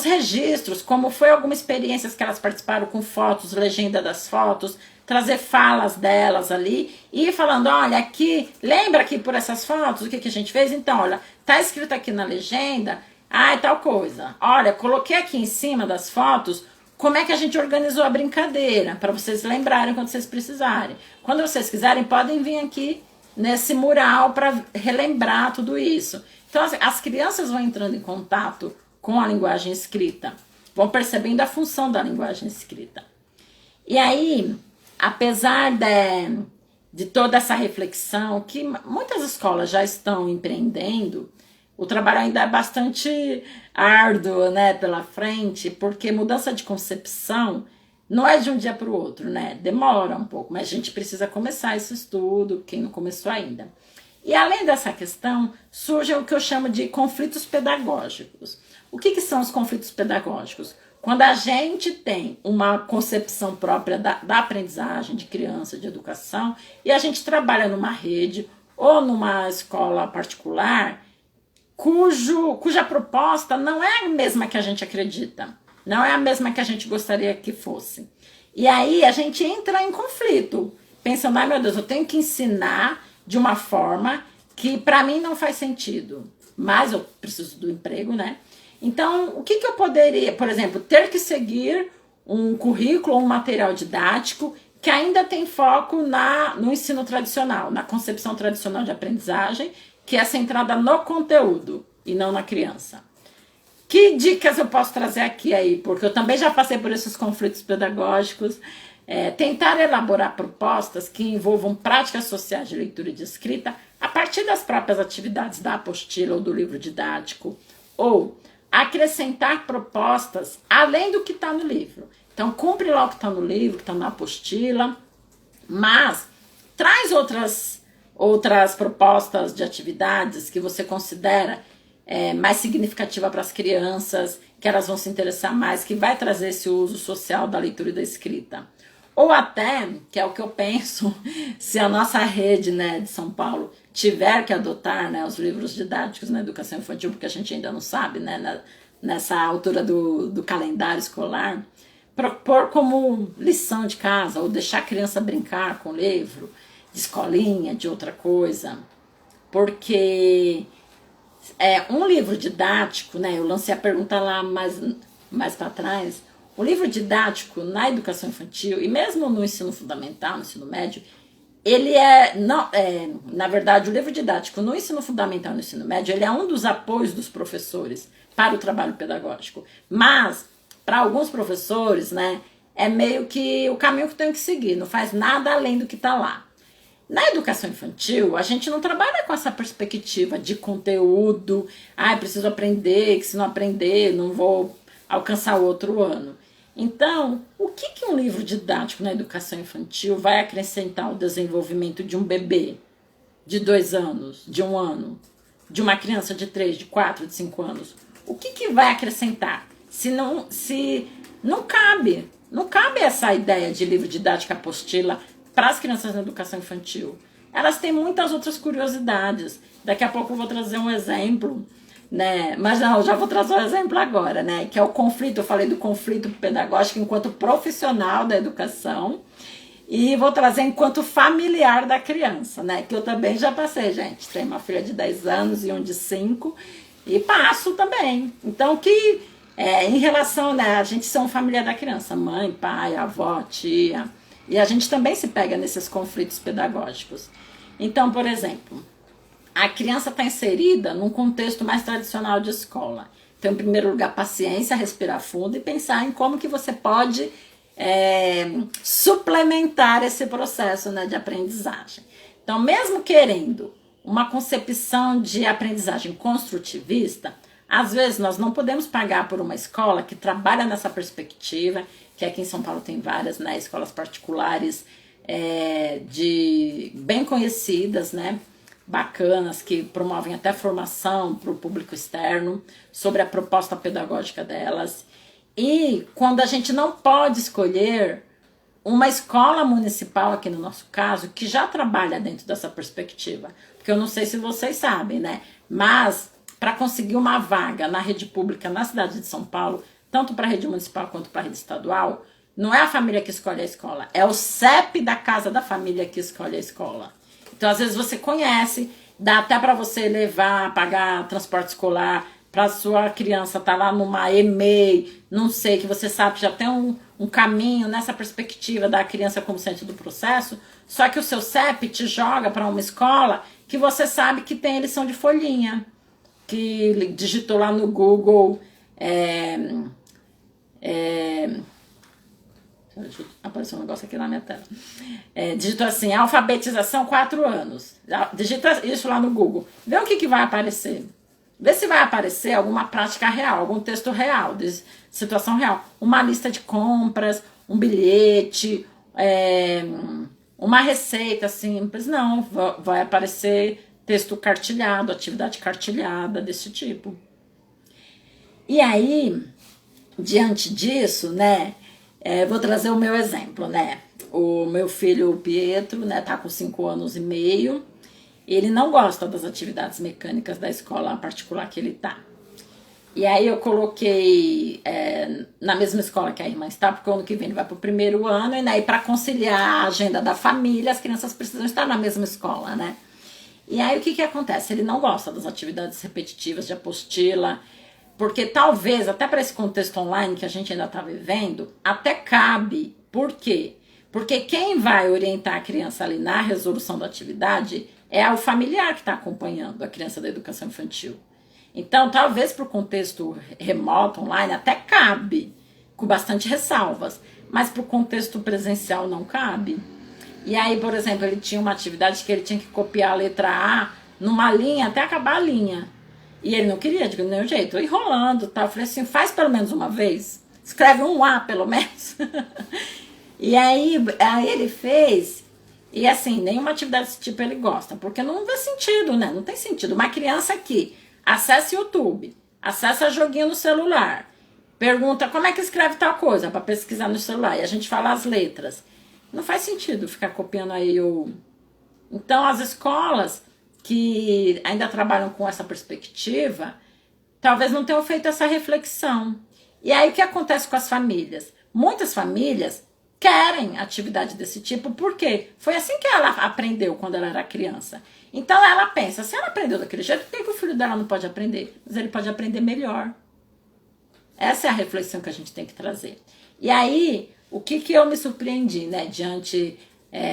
registros, como foi algumas experiências que elas participaram com fotos, legenda das fotos, trazer falas delas ali e ir falando, olha, aqui, lembra aqui por essas fotos o que a gente fez? Então, olha, tá escrito aqui na legenda, tal coisa. Olha, coloquei aqui em cima das fotos como é que a gente organizou a brincadeira, para vocês lembrarem quando vocês precisarem. Quando vocês quiserem, podem vir aqui nesse mural para relembrar tudo isso. Então, as crianças vão entrando em contato com a linguagem escrita, vão percebendo a função da linguagem escrita. E aí, apesar de toda essa reflexão que muitas escolas já estão empreendendo, o trabalho ainda é bastante árduo, né, pela frente, porque mudança de concepção não é de um dia para o outro, né? Demora um pouco, mas a gente precisa começar esse estudo, quem não começou ainda. E além dessa questão, surge o que eu chamo de conflitos pedagógicos. O que são os conflitos pedagógicos? Quando a gente tem uma concepção própria da aprendizagem de criança, de educação, e a gente trabalha numa rede ou numa escola particular, cuja proposta não é a mesma que a gente acredita, não é a mesma que a gente gostaria que fosse. E aí a gente entra em conflito, pensando, ai meu Deus, eu tenho que ensinar de uma forma que para mim não faz sentido, mas eu preciso do emprego, né? Então, o que eu poderia, por exemplo, ter que seguir um currículo ou um material didático que ainda tem foco no ensino tradicional, na concepção tradicional de aprendizagem, que é centrada no conteúdo e não na criança. Que dicas eu posso trazer aqui aí? Porque eu também já passei por esses conflitos pedagógicos. Tentar elaborar propostas que envolvam práticas sociais de leitura e de escrita a partir das próprias atividades da apostila ou do livro didático, ou acrescentar propostas além do que está no livro. Então, cumpre lá o que está no livro, que está na apostila, mas traz outras propostas de atividades que você considera mais significativa para as crianças, que elas vão se interessar mais, que vai trazer esse uso social da leitura e da escrita. Ou até, que é o que eu penso, se a nossa rede, né, de São Paulo tiver que adotar, né, os livros didáticos na educação infantil, porque a gente ainda não sabe, né, nessa altura do calendário escolar, propor como lição de casa, ou deixar a criança brincar com o livro, de escolinha, de outra coisa. Porque um livro didático, né, eu lancei a pergunta lá mais para trás, o livro didático na educação infantil, e mesmo no ensino fundamental, no ensino médio, ele na verdade, o livro didático no ensino fundamental e no ensino médio, ele é um dos apoios dos professores para o trabalho pedagógico. Mas, para alguns professores, né, é meio que o caminho que tem que seguir, não faz nada além do que está lá. Na educação infantil, a gente não trabalha com essa perspectiva de conteúdo, preciso aprender, que se não aprender, não vou alcançar o outro ano. Então, o que um livro didático na educação infantil vai acrescentar ao desenvolvimento de um bebê de 2 anos, de 1 ano, de uma criança de 3, de 4, de 5 anos? O que vai acrescentar? Se não cabe essa ideia de livro didático apostila para as crianças na educação infantil. Elas têm muitas outras curiosidades. Daqui a pouco eu vou trazer um exemplo, né? Mas não, já vou trazer um exemplo agora, né? Que é o conflito. Eu falei do conflito pedagógico enquanto profissional da educação e vou trazer enquanto familiar da criança, né? Que eu também já passei, gente. Tenho uma filha de 10 anos e um de 5 e passo também. Então, em relação, né? A gente ser um familiar da criança, mãe, pai, avó, tia. E a gente também se pega nesses conflitos pedagógicos. Então, por exemplo, a criança está inserida num contexto mais tradicional de escola. Então, em primeiro lugar, paciência, respirar fundo e pensar em como que você pode suplementar esse processo, né, de aprendizagem. Então, mesmo querendo uma concepção de aprendizagem construtivista, às vezes nós não podemos pagar por uma escola que trabalha nessa perspectiva, que aqui em São Paulo tem várias, né, escolas particulares bem conhecidas, né, bacanas, que promovem até formação para o público externo sobre a proposta pedagógica delas. E quando a gente não pode escolher uma escola municipal, aqui no nosso caso, que já trabalha dentro dessa perspectiva, porque eu não sei se vocês sabem, né, mas para conseguir uma vaga na rede pública na cidade de São Paulo, tanto para a rede municipal quanto para a rede estadual, não é a família que escolhe a escola, é o CEP da casa da família que escolhe a escola. Então, às vezes você conhece, dá até para você levar, pagar transporte escolar para sua criança estar lá numa EMEI, não sei, que você sabe que já tem um caminho nessa perspectiva da criança como centro do processo, só que o seu CEP te joga para uma escola que você sabe que tem lição de folhinha, que digitou lá no Google, apareceu um negócio aqui na minha tela. Digitou assim, alfabetização 4 anos. Digita isso lá no Google. Vê o que vai aparecer. Vê se vai aparecer alguma prática real, algum texto real, de situação real. Uma lista de compras, um bilhete, uma receita simples. Não, vai aparecer texto cartilhado, atividade cartilhada, desse tipo. E aí, diante disso, né, vou trazer o meu exemplo, né? O meu filho, o Pietro, né, tá com 5 anos e meio. Ele não gosta das atividades mecânicas da escola particular que ele tá. E aí eu coloquei na mesma escola que a irmã está, porque o ano que vem ele vai pro 1º ano, e aí para conciliar a agenda da família, as crianças precisam estar na mesma escola, né? E aí o que acontece? Ele não gosta das atividades repetitivas de apostila, porque talvez, até para esse contexto online que a gente ainda está vivendo, até cabe. Por quê? Porque quem vai orientar a criança ali na resolução da atividade é o familiar que está acompanhando a criança da educação infantil. Então, talvez para o contexto remoto, online, até cabe, com bastante ressalvas, mas para o contexto presencial não cabe. E aí, por exemplo, ele tinha uma atividade que ele tinha que copiar a letra A numa linha até acabar a linha. E ele não queria, de nenhum jeito, eu enrolando, tá? Eu falei assim, faz pelo menos uma vez, escreve um A pelo menos. E aí ele fez, e assim, nenhuma atividade desse tipo ele gosta, porque não vê sentido, né? Não tem sentido. Uma criança que acessa YouTube, acessa joguinho no celular, pergunta como é que escreve tal coisa para pesquisar no celular, e a gente fala as letras. Não faz sentido ficar copiando aí o... Então, as escolas que ainda trabalham com essa perspectiva, talvez não tenham feito essa reflexão. E aí, o que acontece com as famílias? Muitas famílias querem atividade desse tipo, porque foi assim que ela aprendeu quando ela era criança. Então, ela pensa, se ela aprendeu daquele jeito, por que o filho dela não pode aprender? Mas ele pode aprender melhor. Essa é a reflexão que a gente tem que trazer. E aí, o que eu me surpreendi, né, diante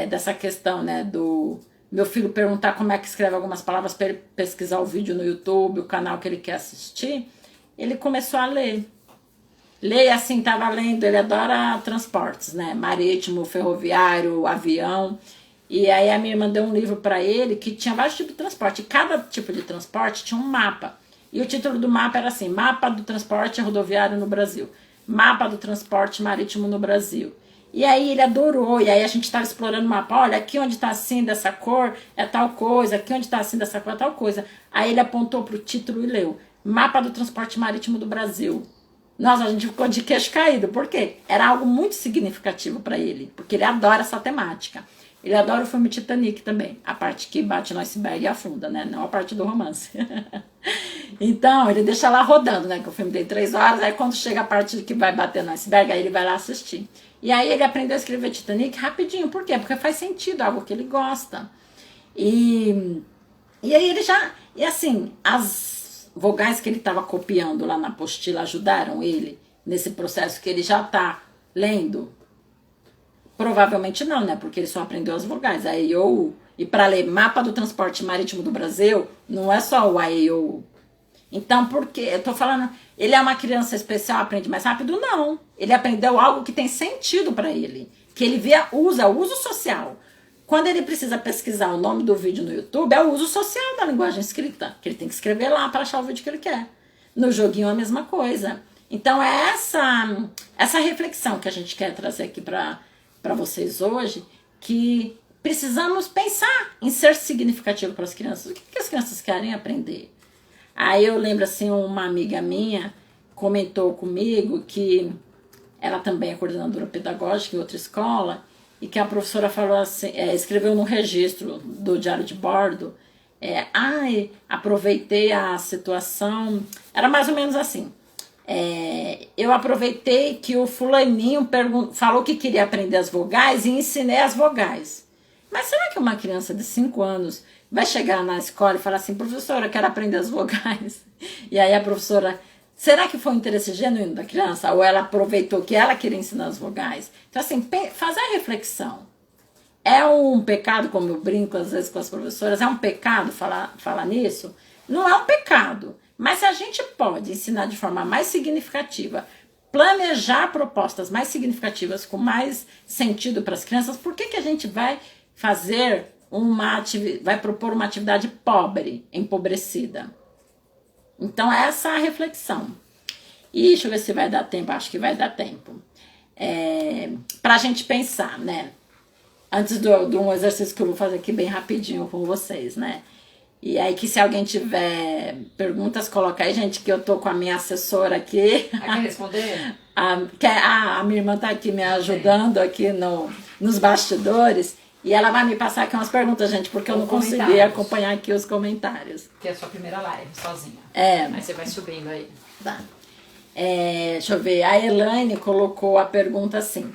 dessa questão, né, do meu filho perguntar como é que escreve algumas palavras para ele pesquisar o vídeo no YouTube, o canal que ele quer assistir, ele começou a ler. Ler, assim, estava lendo, ele adora transportes, né, marítimo, ferroviário, avião. E aí a minha irmã deu um livro para ele que tinha vários tipos de transporte. E cada tipo de transporte tinha um mapa. E o título do mapa era assim, Mapa do Transporte Rodoviário no Brasil. Mapa do Transporte Marítimo no Brasil. E aí ele adorou, e aí a gente estava explorando o mapa. Olha, aqui onde está assim dessa cor é tal coisa, aqui onde está assim dessa cor é tal coisa. Aí ele apontou para o título e leu, Mapa do Transporte Marítimo do Brasil. Nossa, a gente ficou de queixo caído, por quê? Era algo muito significativo para ele, porque ele adora essa temática. Ele adora o filme Titanic também, a parte que bate no iceberg e afunda, né? Não a parte do romance. Então, ele deixa lá rodando, né? Que o filme tem 3 horas, aí quando chega a parte que vai bater no iceberg, aí ele vai lá assistir. E aí ele aprendeu a escrever Titanic rapidinho, por quê? Porque faz sentido, algo que ele gosta. E aí ele já... E assim, as vogais que ele estava copiando lá na apostila ajudaram ele nesse processo que ele já está lendo? Provavelmente não, né? Porque ele só aprendeu as vogais. A, e, o, e para ler Mapa do Transporte Marítimo do Brasil, não é só o A, E, O. Então, por quê? Eu tô falando, ele é uma criança especial, aprende mais rápido? Não. Ele aprendeu algo que tem sentido para ele. Que ele usa o uso social. Quando ele precisa pesquisar o nome do vídeo no YouTube, é o uso social da linguagem escrita. Que ele tem que escrever lá para achar o vídeo que ele quer. No joguinho é a mesma coisa. Então, é essa reflexão que a gente quer trazer aqui para vocês hoje, que precisamos pensar em ser significativo para as crianças. O que as crianças querem aprender? Aí eu lembro assim, uma amiga minha comentou comigo que ela também é coordenadora pedagógica em outra escola, e que a professora falou assim, escreveu no registro do diário de bordo, aproveitei a situação, era mais ou menos assim, eu aproveitei que o fulaninho falou que queria aprender as vogais e ensinei as vogais. Mas será que uma criança de 5 anos vai chegar na escola e falar assim, professora, eu quero aprender as vogais? E aí a professora, será que foi um interesse genuíno da criança? Ou ela aproveitou que ela queria ensinar as vogais? Então assim, fazer a reflexão. É um pecado, como eu brinco às vezes com as professoras, é um pecado falar nisso? Não é um pecado. Mas se a gente pode ensinar de forma mais significativa, planejar propostas mais significativas, com mais sentido para as crianças, por que a gente vai fazer vai propor uma atividade pobre, empobrecida? Então, essa é a reflexão. E deixa eu ver se vai dar tempo, acho que vai dar tempo. Para a gente pensar, né? Antes de um exercício que eu vou fazer aqui bem rapidinho com vocês, né? E aí que se alguém tiver perguntas, coloca aí, gente, que eu tô com a minha assessora aqui. Quer responder? A minha irmã tá aqui me ajudando aqui nos bastidores. E ela vai me passar aqui umas perguntas, gente, porque eu não consegui acompanhar aqui os comentários. Que é a sua primeira live, sozinha. Aí você vai subindo aí. Tá. Deixa eu ver. A Elaine colocou a pergunta assim.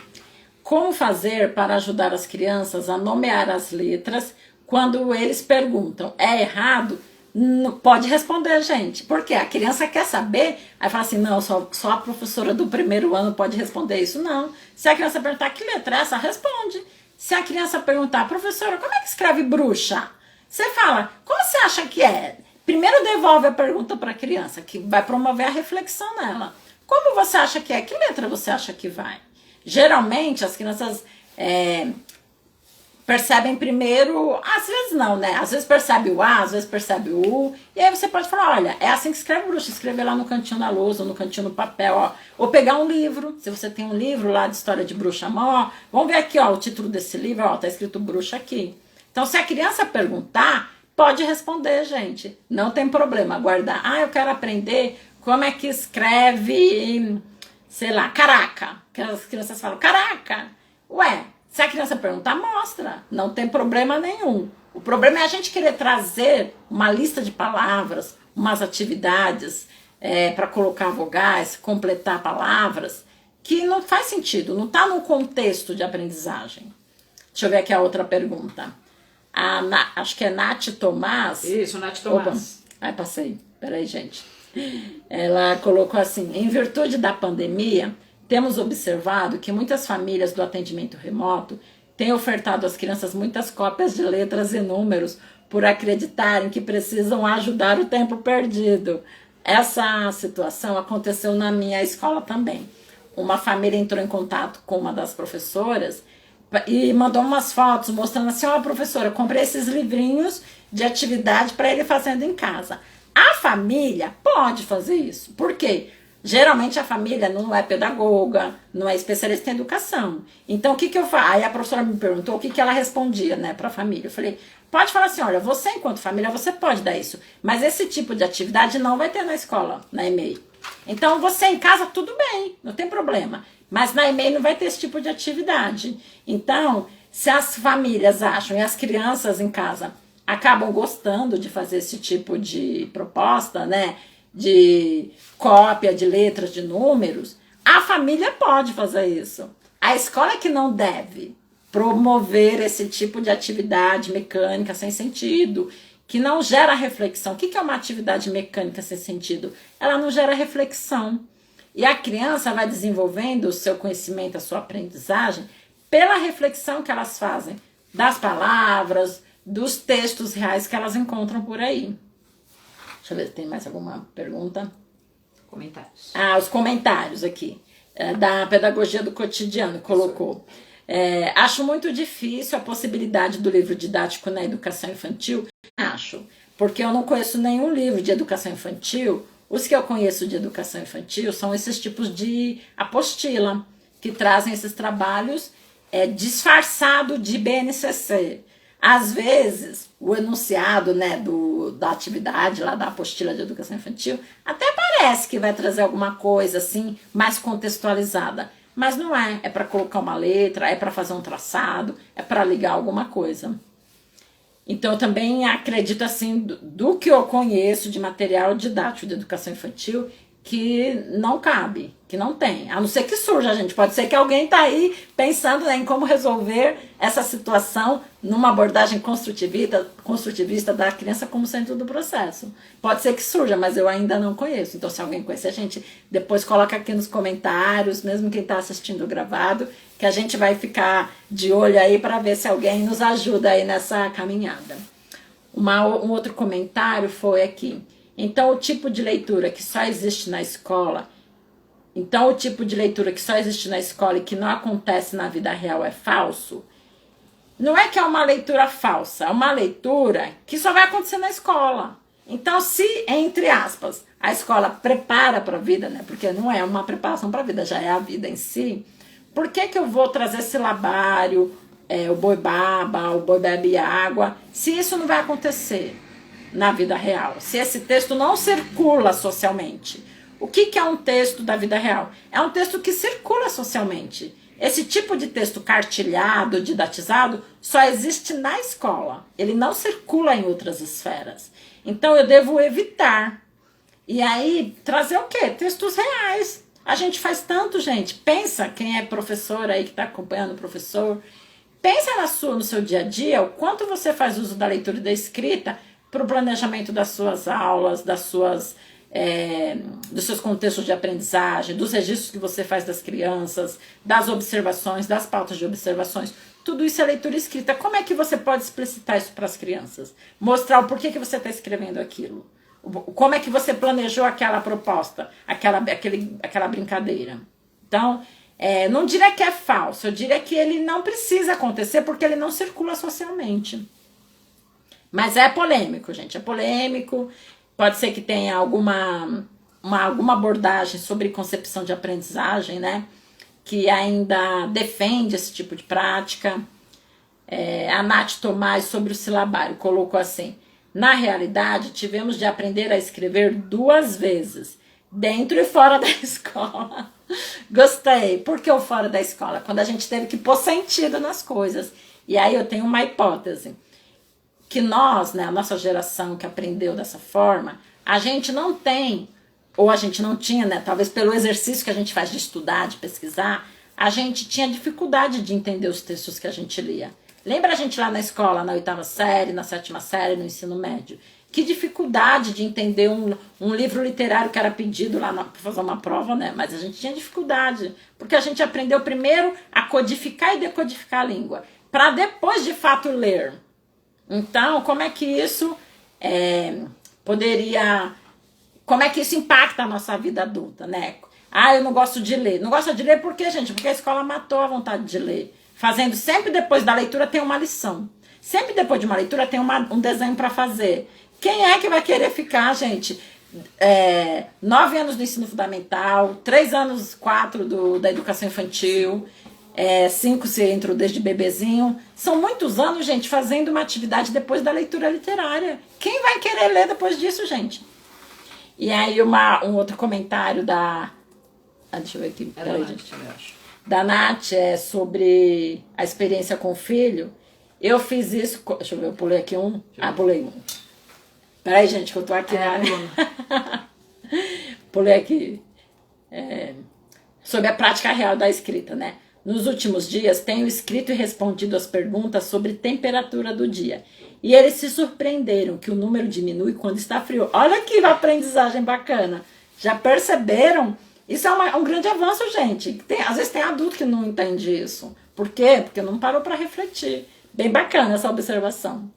Como fazer para ajudar as crianças a nomear as letras quando eles perguntam? É errado? Pode responder, gente. Porque a criança quer saber, aí fala assim, não, só a professora do primeiro ano pode responder isso. Não. Se a criança perguntar que letra é essa, responde. Se a criança perguntar, professora, como é que escreve bruxa? Você fala, como você acha que é? Primeiro devolve a pergunta para a criança, que vai promover a reflexão nela. Como você acha que é? Que letra você acha que vai? Geralmente, as crianças percebem primeiro, às vezes não, né? Às vezes percebe o A, às vezes percebe o U, e aí você pode falar, olha, é assim que escreve bruxa, escrever lá no cantinho da lousa, ou no cantinho do papel, ó. Ou pegar um livro, se você tem um livro lá de história de bruxa, ó, vamos ver aqui, ó, o título desse livro, ó, tá escrito bruxa aqui. Então, se a criança perguntar, pode responder, gente. Não tem problema guardar. Ah, eu quero aprender como é que escreve, sei lá, caraca. Que as crianças falam, caraca. Ué, se a criança perguntar, mostra. Não tem problema nenhum. O problema é a gente querer trazer uma lista de palavras, umas atividades para colocar vogais, completar palavras, que não faz sentido, não está no contexto de aprendizagem. Deixa eu ver aqui a outra pergunta. Acho que é Nath Tomás. Isso, Nath Tomás. Opa. Ai, passei. Peraí, gente. Ela colocou assim: em virtude da pandemia, temos observado que muitas famílias do atendimento remoto têm ofertado às crianças muitas cópias de letras e números por acreditarem que precisam ajudar o tempo perdido. Essa situação aconteceu na minha escola também. Uma família entrou em contato com uma das professoras e mandou umas fotos mostrando assim: ó, professora, comprei esses livrinhos de atividade para ele fazendo em casa. A família pode fazer isso. Por quê? Geralmente a família não é pedagoga, não é especialista em educação. Então o que eu faço? Aí a professora me perguntou o que ela respondia, né, para a família. Eu falei: pode falar assim, olha, você enquanto família, você pode dar isso, mas esse tipo de atividade não vai ter na escola, na EMEI. Então você em casa, tudo bem, não tem problema, mas na EMEI não vai ter esse tipo de atividade. Então, se as famílias acham e as crianças em casa acabam gostando de fazer esse tipo de proposta, né, de cópia de letras, de números, a família pode fazer isso. A escola é que não deve promover esse tipo de atividade mecânica sem sentido, que não gera reflexão. O que é uma atividade mecânica sem sentido? Ela não gera reflexão. E a criança vai desenvolvendo o seu conhecimento, a sua aprendizagem, pela reflexão que elas fazem das palavras, dos textos reais que elas encontram por aí. Deixa eu ver se tem mais alguma pergunta. Comentários. Os comentários aqui. Da pedagogia do cotidiano, colocou. Acho muito difícil a possibilidade do livro didático na educação infantil. Acho, porque eu não conheço nenhum livro de educação infantil. Os que eu conheço de educação infantil são esses tipos de apostila, que trazem esses trabalhos disfarçado de BNCC. Às vezes, o enunciado, né, da atividade, lá da apostila de educação infantil, até parece que vai trazer alguma coisa assim, mais contextualizada. Mas não é. É para colocar uma letra, é para fazer um traçado, é para ligar alguma coisa. Então, eu também acredito, assim, do que eu conheço de material didático de educação infantil, que não cabe, que não tem. A não ser que surja, gente. Pode ser que alguém está aí pensando, né, em como resolver essa situação numa abordagem construtivista da criança como centro do processo. Pode ser que surja, mas eu ainda não conheço. Então, se alguém conhecer, a gente depois coloca aqui nos comentários, mesmo quem está assistindo o gravado, que a gente vai ficar de olho aí para ver se alguém nos ajuda aí nessa caminhada. Um outro comentário foi aqui. Então, o tipo de leitura que só existe na escola, e que não acontece na vida real é falso? Não é que é uma leitura falsa, é uma leitura que só vai acontecer na escola. Então, se, entre aspas, a escola prepara para a vida, né? Porque não é uma preparação para a vida, já é a vida em si. Por que eu vou trazer silabário, o boi baba, o boi bebe água, se isso não vai acontecer na vida real? Se esse texto não circula socialmente. O que é um texto da vida real? É um texto que circula socialmente. Esse tipo de texto cartilhado, didatizado, só existe na escola. Ele não circula em outras esferas. Então eu devo evitar. E aí, trazer o quê? Textos reais. A gente faz tanto, gente. Pensa, quem é professor aí, que está acompanhando o professor, pensa no seu dia a dia, o quanto você faz uso da leitura e da escrita para o planejamento das suas aulas, dos seus contextos de aprendizagem, dos registros que você faz das crianças, das observações, das pautas de observações. Tudo isso é leitura escrita. Como é que você pode explicitar isso para as crianças? Mostrar o porquê que você está escrevendo aquilo. Como é que você planejou aquela proposta, aquela brincadeira. Então, não diria que é falso, eu diria que ele não precisa acontecer porque ele não circula socialmente. Mas é polêmico, gente, é polêmico. Pode ser que tenha alguma abordagem sobre concepção de aprendizagem, né, que ainda defende esse tipo de prática. A Nath Tomás, sobre o silabário, colocou assim: Na realidade, tivemos de aprender a escrever 2 vezes, dentro e fora da escola. Gostei. Por que o fora da escola? Quando a gente teve que pôr sentido nas coisas. E aí eu tenho uma hipótese. Que nós, né, a nossa geração que aprendeu dessa forma, a gente não tem, ou a gente não tinha, né, talvez pelo exercício que a gente faz de estudar, de pesquisar, a gente tinha dificuldade de entender os textos que a gente lia. Lembra a gente lá na escola, na 8ª série, na 7ª série, no ensino médio? Que dificuldade de entender um livro literário que era pedido lá para fazer uma prova, né? Mas a gente tinha dificuldade, porque a gente aprendeu primeiro a codificar e decodificar a língua, para depois de fato ler. Então, como é que isso como é que isso impacta a nossa vida adulta, né? Ah, eu não gosto de ler. Não gosto de ler por quê, gente? Porque a escola matou a vontade de ler. Fazendo sempre depois da leitura tem uma lição. Sempre depois de uma leitura tem um desenho para fazer. Quem é que vai querer ficar, gente, 9 anos do ensino fundamental, 3 anos, 4 da educação infantil, 5 se entrou desde bebezinho. São muitos anos, gente, fazendo uma atividade depois da leitura literária. Quem vai querer ler depois disso, gente? E aí um outro comentário da... deixa eu ver aqui. Da Nath, sobre a experiência com o filho. Eu fiz isso... Deixa eu ver, eu pulei aqui um. Pulei um. Peraí, gente, que eu tô aqui. Pulei aqui. Sobre a prática real da escrita, né? Nos últimos dias, tenho escrito e respondido as perguntas sobre temperatura do dia. E eles se surpreenderam que o número diminui quando está frio. Olha que aprendizagem bacana. Já perceberam? Isso é um grande avanço, gente. Às vezes tem adulto que não entende isso. Por quê? Porque não parou para refletir. Bem bacana essa observação.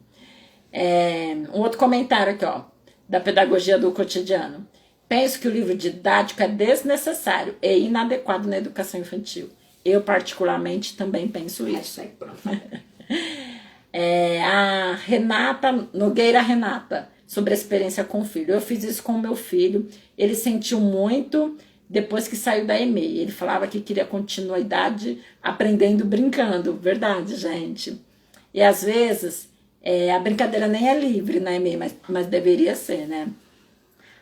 Um outro comentário aqui, ó, da pedagogia do cotidiano. Penso que o livro didático é desnecessário e inadequado na educação infantil. Eu, particularmente, também penso isso. A Renata, Nogueira Renata, sobre a experiência com o filho. Eu fiz isso com o meu filho. Ele sentiu muito depois que saiu da EMEI. Ele falava que queria continuidade aprendendo brincando. Verdade, gente. E às vezes a brincadeira nem é livre na EMEI, mas deveria ser, né?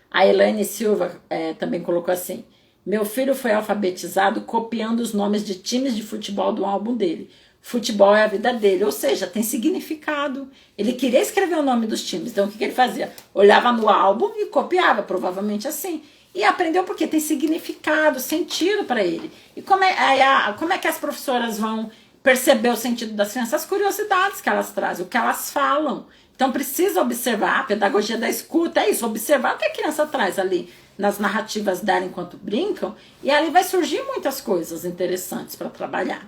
A Elaine Silva também colocou assim: meu filho foi alfabetizado copiando os nomes de times de futebol do álbum dele. Futebol é a vida dele, ou seja, tem significado. Ele queria escrever o nome dos times, então o que ele fazia? Olhava no álbum e copiava, provavelmente assim. E aprendeu porque tem significado, sentido para ele. E como é que as professoras vão perceber o sentido das crianças? As curiosidades que elas trazem, o que elas falam. Então precisa observar, a pedagogia da escuta é isso, observar o que a criança traz ali nas narrativas dela enquanto brincam, e ali vai surgir muitas coisas interessantes para trabalhar.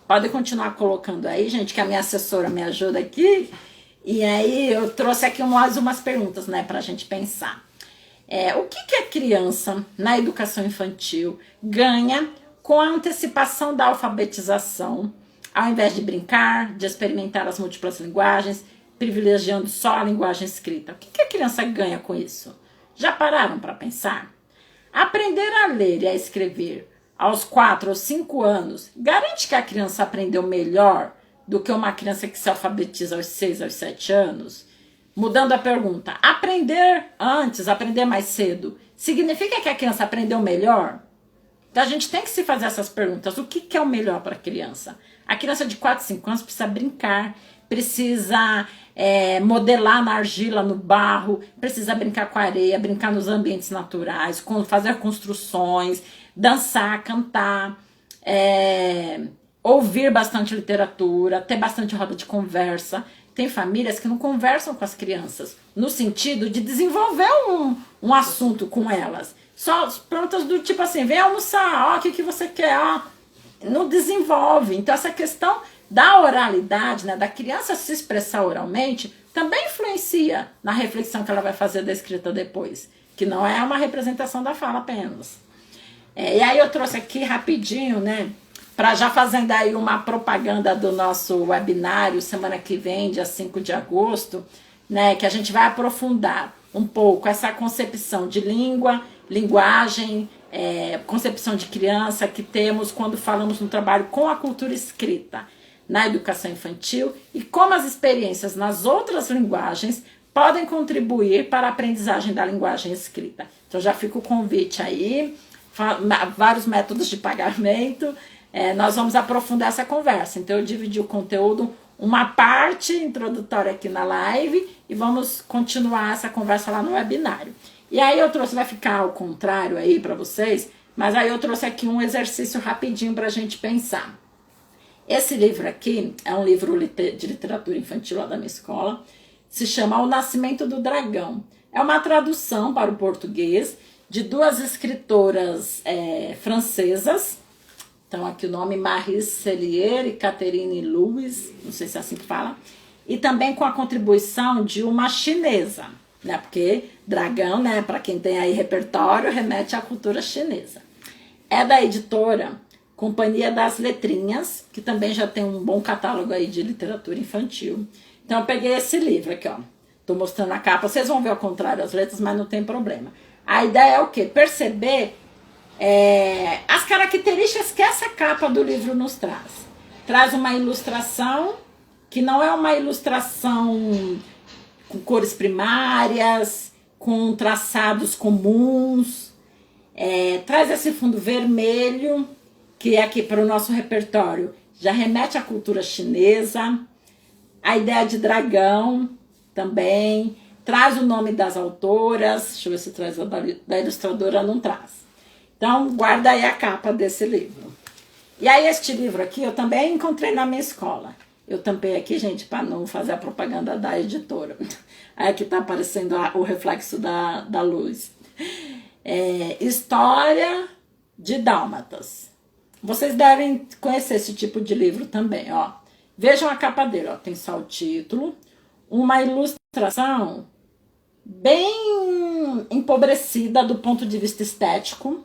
Pode continuar colocando aí, gente, que a minha assessora me ajuda aqui. E aí eu trouxe aqui mais umas perguntas, né, para a gente pensar. O que a criança na educação infantil ganha com a antecipação da alfabetização, ao invés de brincar, de experimentar as múltiplas linguagens, privilegiando só a linguagem escrita? O que a criança ganha com isso? Já pararam para pensar? Aprender a ler e a escrever aos 4 ou 5 anos garante que a criança aprendeu melhor do que uma criança que se alfabetiza aos 6, aos 7 anos? Mudando a pergunta, aprender antes, aprender mais cedo, significa que a criança aprendeu melhor? Então a gente tem que se fazer essas perguntas. O que é o melhor para a criança? A criança de 4, 5 anos precisa brincar, precisa modelar na argila, no barro, precisa brincar com a areia, brincar nos ambientes naturais, fazer construções, dançar, cantar, ouvir bastante literatura, ter bastante roda de conversa. Tem famílias que não conversam com as crianças, no sentido de desenvolver um assunto com elas. Só prontas do tipo assim, vem almoçar, o que você quer? Não desenvolve. Então essa questão da oralidade, né, da criança se expressar oralmente, também influencia na reflexão que ela vai fazer da escrita depois, que não é uma representação da fala apenas. E aí eu trouxe aqui rapidinho, né, para já fazendo aí uma propaganda do nosso webinário, semana que vem, dia 5 de agosto, né, que a gente vai aprofundar um pouco essa concepção de língua, linguagem, concepção de criança que temos quando falamos no trabalho com a cultura escrita na educação infantil e como as experiências nas outras linguagens podem contribuir para a aprendizagem da linguagem escrita. Então já fica o convite aí, vários métodos de pagamento. Nós vamos aprofundar essa conversa. Então eu dividi o conteúdo, uma parte introdutória aqui na live, e vamos continuar essa conversa lá no webinário. E aí eu trouxe, vai ficar ao contrário aí para vocês, mas aí eu trouxe aqui um exercício rapidinho para a gente pensar. Esse livro aqui é um livro de literatura infantil lá da minha escola, se chama O Nascimento do Dragão. É uma tradução para o português de duas escritoras francesas. Então aqui o nome, Marie Cellier e Catherine Louis, não sei se é assim que fala. E também com a contribuição de uma chinesa, né? Porque dragão, né, para quem tem aí repertório, remete à cultura chinesa. É da editora Companhia das Letrinhas, que também já tem um bom catálogo aí de literatura infantil. Então eu peguei esse livro aqui, ó. Tô mostrando a capa, vocês vão ver ao contrário as letras, mas não tem problema. A ideia é o quê? Perceber as características que essa capa do livro nos traz. Traz uma ilustração que não é uma ilustração com cores primárias, com traçados comuns. Traz esse fundo vermelho, que é aqui para o nosso repertório, já remete à cultura chinesa. A ideia de dragão também. Traz o nome das autoras. Deixa eu ver se traz da ilustradora, não traz. Então, guarda aí a capa desse livro. E aí, este livro aqui, eu também encontrei na minha escola. Eu tampei aqui, gente, para não fazer a propaganda da editora. Aí aqui tá aparecendo o reflexo da luz. História de Dálmatas. Vocês devem conhecer esse tipo de livro também, ó. Vejam a capa dele, ó. Tem só o título. Uma ilustração bem empobrecida do ponto de vista estético.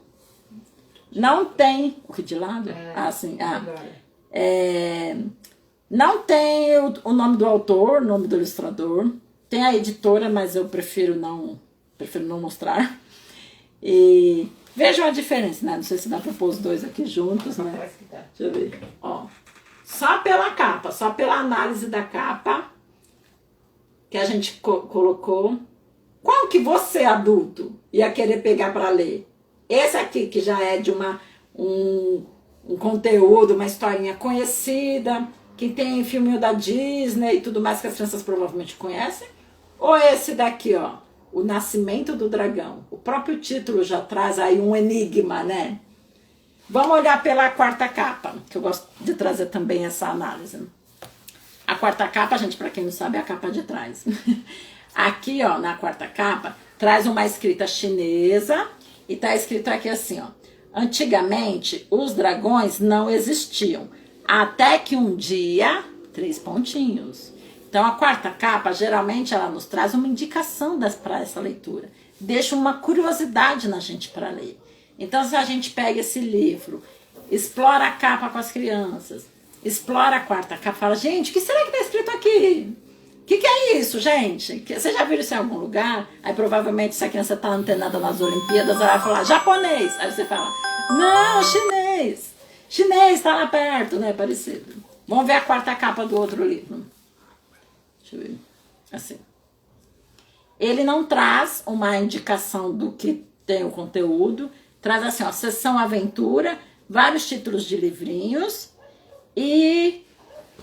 Não tem... O que de lado? Sim. Não tem o nome do autor, o nome do ilustrador. Tem a editora, mas eu prefiro não mostrar. E vejam a diferença, né? Não sei se dá para pôr os dois aqui juntos, né? Deixa eu ver. Ó, só pela capa, só pela análise da capa que a gente colocou. Qual que você, adulto, ia querer pegar para ler? Esse aqui, que já é de um conteúdo, uma historinha conhecida, que tem filminho da Disney e tudo mais que as crianças provavelmente conhecem? Ou esse daqui, ó, O Nascimento do Dragão? O próprio título já traz aí um enigma, né? Vamos olhar pela quarta capa, que eu gosto de trazer também essa análise. A quarta capa, gente, para quem não sabe, é a capa de trás. Aqui, ó, na quarta capa, traz uma escrita chinesa e tá escrito aqui assim, ó. Antigamente, os dragões não existiam, até que um dia, 3 pontinhos. Então, a quarta capa, geralmente, ela nos traz uma indicação para essa leitura. Deixa uma curiosidade na gente para ler. Então, se a gente pega esse livro, explora a capa com as crianças, explora a quarta capa, fala, gente, o que será que está escrito aqui? O que é isso, gente? Você já viu isso em algum lugar? Aí, provavelmente, se a criança está antenada nas Olimpíadas, ela vai falar, japonês. Aí você fala, não, chinês. Chinês, está lá perto, né? Parecido. Vamos ver a quarta capa do outro livro. Deixa eu ver. Assim. Ele não traz uma indicação do que tem o conteúdo. Traz assim, ó, Seção Aventura, vários títulos de livrinhos. E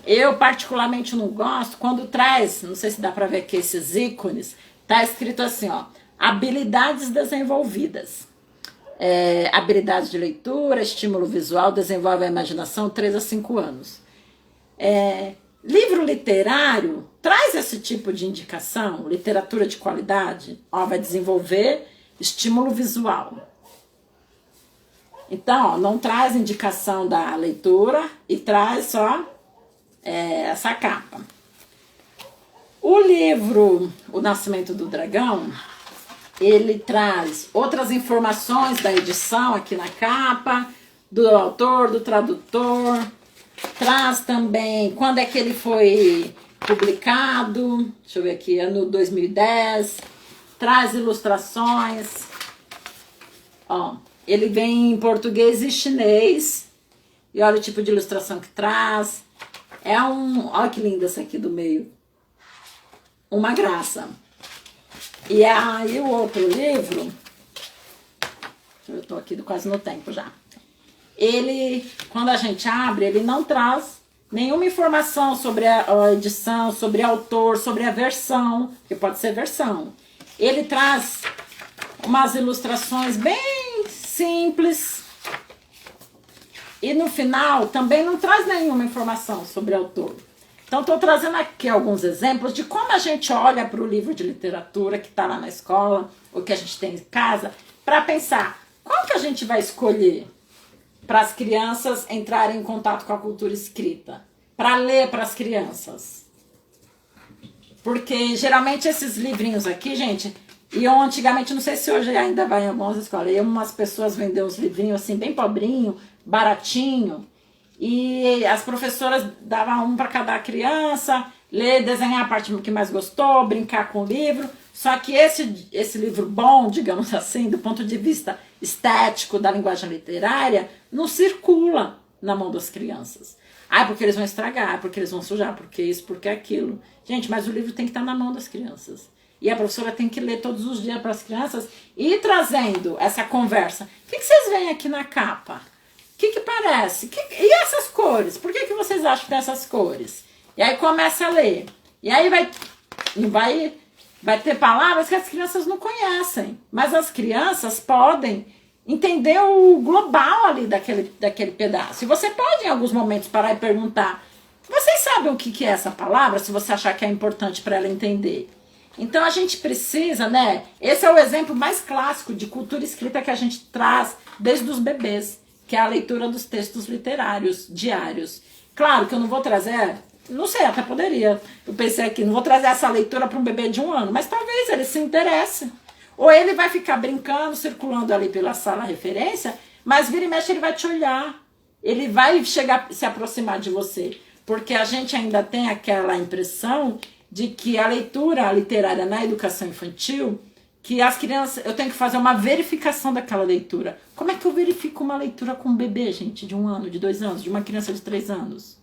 eu particularmente não gosto quando traz, não sei se dá para ver aqui esses ícones, tá escrito assim, ó, habilidades desenvolvidas. Habilidades de leitura, estímulo visual, desenvolve a imaginação, 3 a 5 anos. Livro literário traz esse tipo de indicação, literatura de qualidade, ó, vai desenvolver estímulo visual. Então, ó, não traz indicação da leitura e traz só essa capa. O livro O Nascimento do Dragão, ele traz outras informações da edição aqui na capa, do autor, do tradutor, traz também quando é que ele foi publicado, deixa eu ver aqui, ano 2010, traz ilustrações, ó, ele vem em português e chinês, e olha o tipo de ilustração que traz, olha que linda essa aqui do meio, uma graça. E aí o outro livro, eu tô aqui quase no tempo já. Ele, quando a gente abre, ele não traz nenhuma informação sobre a edição, sobre autor, sobre a versão, que pode ser versão. Ele traz umas ilustrações bem simples. E no final também não traz nenhuma informação sobre o autor. Então estou trazendo aqui alguns exemplos de como a gente olha para o livro de literatura que está lá na escola, ou que a gente tem em casa, para pensar qual que a gente vai escolher para as crianças entrarem em contato com a cultura escrita, para ler para as crianças. Porque geralmente esses livrinhos aqui, gente, iam antigamente, não sei se hoje ainda vai em algumas escolas, iam umas pessoas vender uns livrinhos assim, bem pobrinho, baratinho, e as professoras davam um para cada criança, ler, desenhar a parte que mais gostou, brincar com o livro. Só que esse livro bom, digamos assim, do ponto de vista estético da linguagem literária, não circula na mão das crianças. Ah, porque eles vão estragar, porque eles vão sujar, porque isso, porque aquilo. Gente, mas o livro tem que estar na mão das crianças. E a professora tem que ler todos os dias para as crianças e ir trazendo essa conversa. O que vocês veem aqui na capa? O que parece? E essas cores? Por que vocês acham que tem essas cores? E aí começa a ler. E aí vai ter palavras que as crianças não conhecem. Mas as crianças podem entender o global ali daquele pedaço. E você pode, em alguns momentos, parar e perguntar: vocês sabem o que é essa palavra? Se você achar que é importante para ela entender. Então a gente precisa, né? Esse é o exemplo mais clássico de cultura escrita que a gente traz desde os bebês, que é a leitura dos textos literários diários. Claro que eu não vou trazer, não sei, até poderia. Eu pensei aqui, não vou trazer essa leitura para um bebê de 1 ano, mas talvez ele se interesse. Ou ele vai ficar brincando, circulando ali pela sala referência, mas vira e mexe ele vai te olhar. Ele vai se aproximar de você. Porque a gente ainda tem aquela impressão de que a leitura literária na educação infantil, que as crianças, eu tenho que fazer uma verificação daquela leitura. Como é que eu verifico uma leitura com um bebê, gente, de 1 ano, de 2 anos, de uma criança de 3 anos?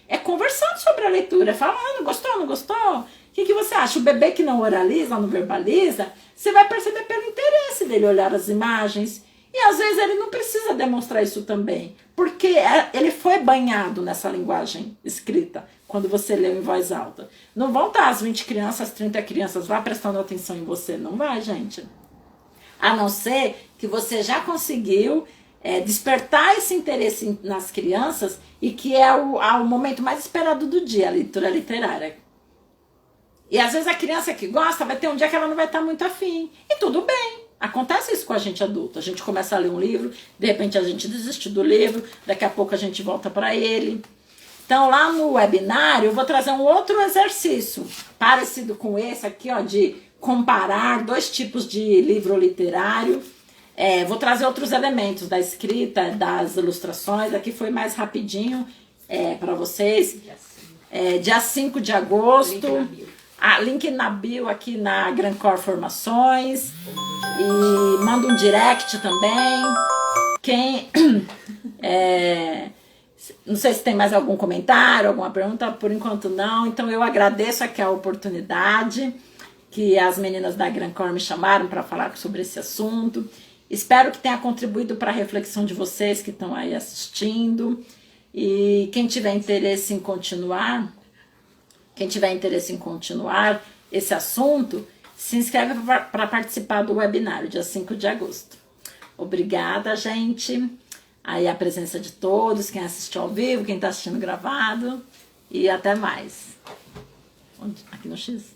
É conversando sobre a leitura, falando, gostou, não gostou? O que você acha? O bebê que não oraliza, não verbaliza, você vai perceber pelo interesse dele olhar as imagens. E às vezes ele não precisa demonstrar isso também, porque ele foi banhado nessa linguagem escrita, quando você leu em voz alta. Não vão estar as 20 crianças, 30 crianças lá prestando atenção em você, não vai, gente. A não ser que você já conseguiu despertar esse interesse nas crianças e que é o momento mais esperado do dia, a leitura literária. E às vezes a criança que gosta vai ter um dia que ela não vai estar muito afim. E tudo bem. Acontece isso com a gente adulto. A gente começa a ler um livro, de repente a gente desiste do livro, daqui a pouco a gente volta para ele. Então lá no webinário eu vou trazer um outro exercício, parecido com esse aqui, ó, de comparar 2 tipos de livro literário. Vou trazer outros elementos da escrita, das ilustrações. Aqui foi mais rapidinho para vocês. Dia 5 de agosto. Link na bio aqui na Grancor Formações. E manda um direct também. Não sei se tem mais algum comentário, alguma pergunta. Por enquanto não. Então eu agradeço aqui a oportunidade que as meninas da Grancor me chamaram para falar sobre esse assunto. Espero que tenha contribuído para a reflexão de vocês que estão aí assistindo. E quem tiver interesse em continuar esse assunto, se inscreve para participar do webinário, dia 5 de agosto. Obrigada, gente. Aí a presença de todos, quem assistiu ao vivo, quem está assistindo gravado. E até mais. Aqui no X.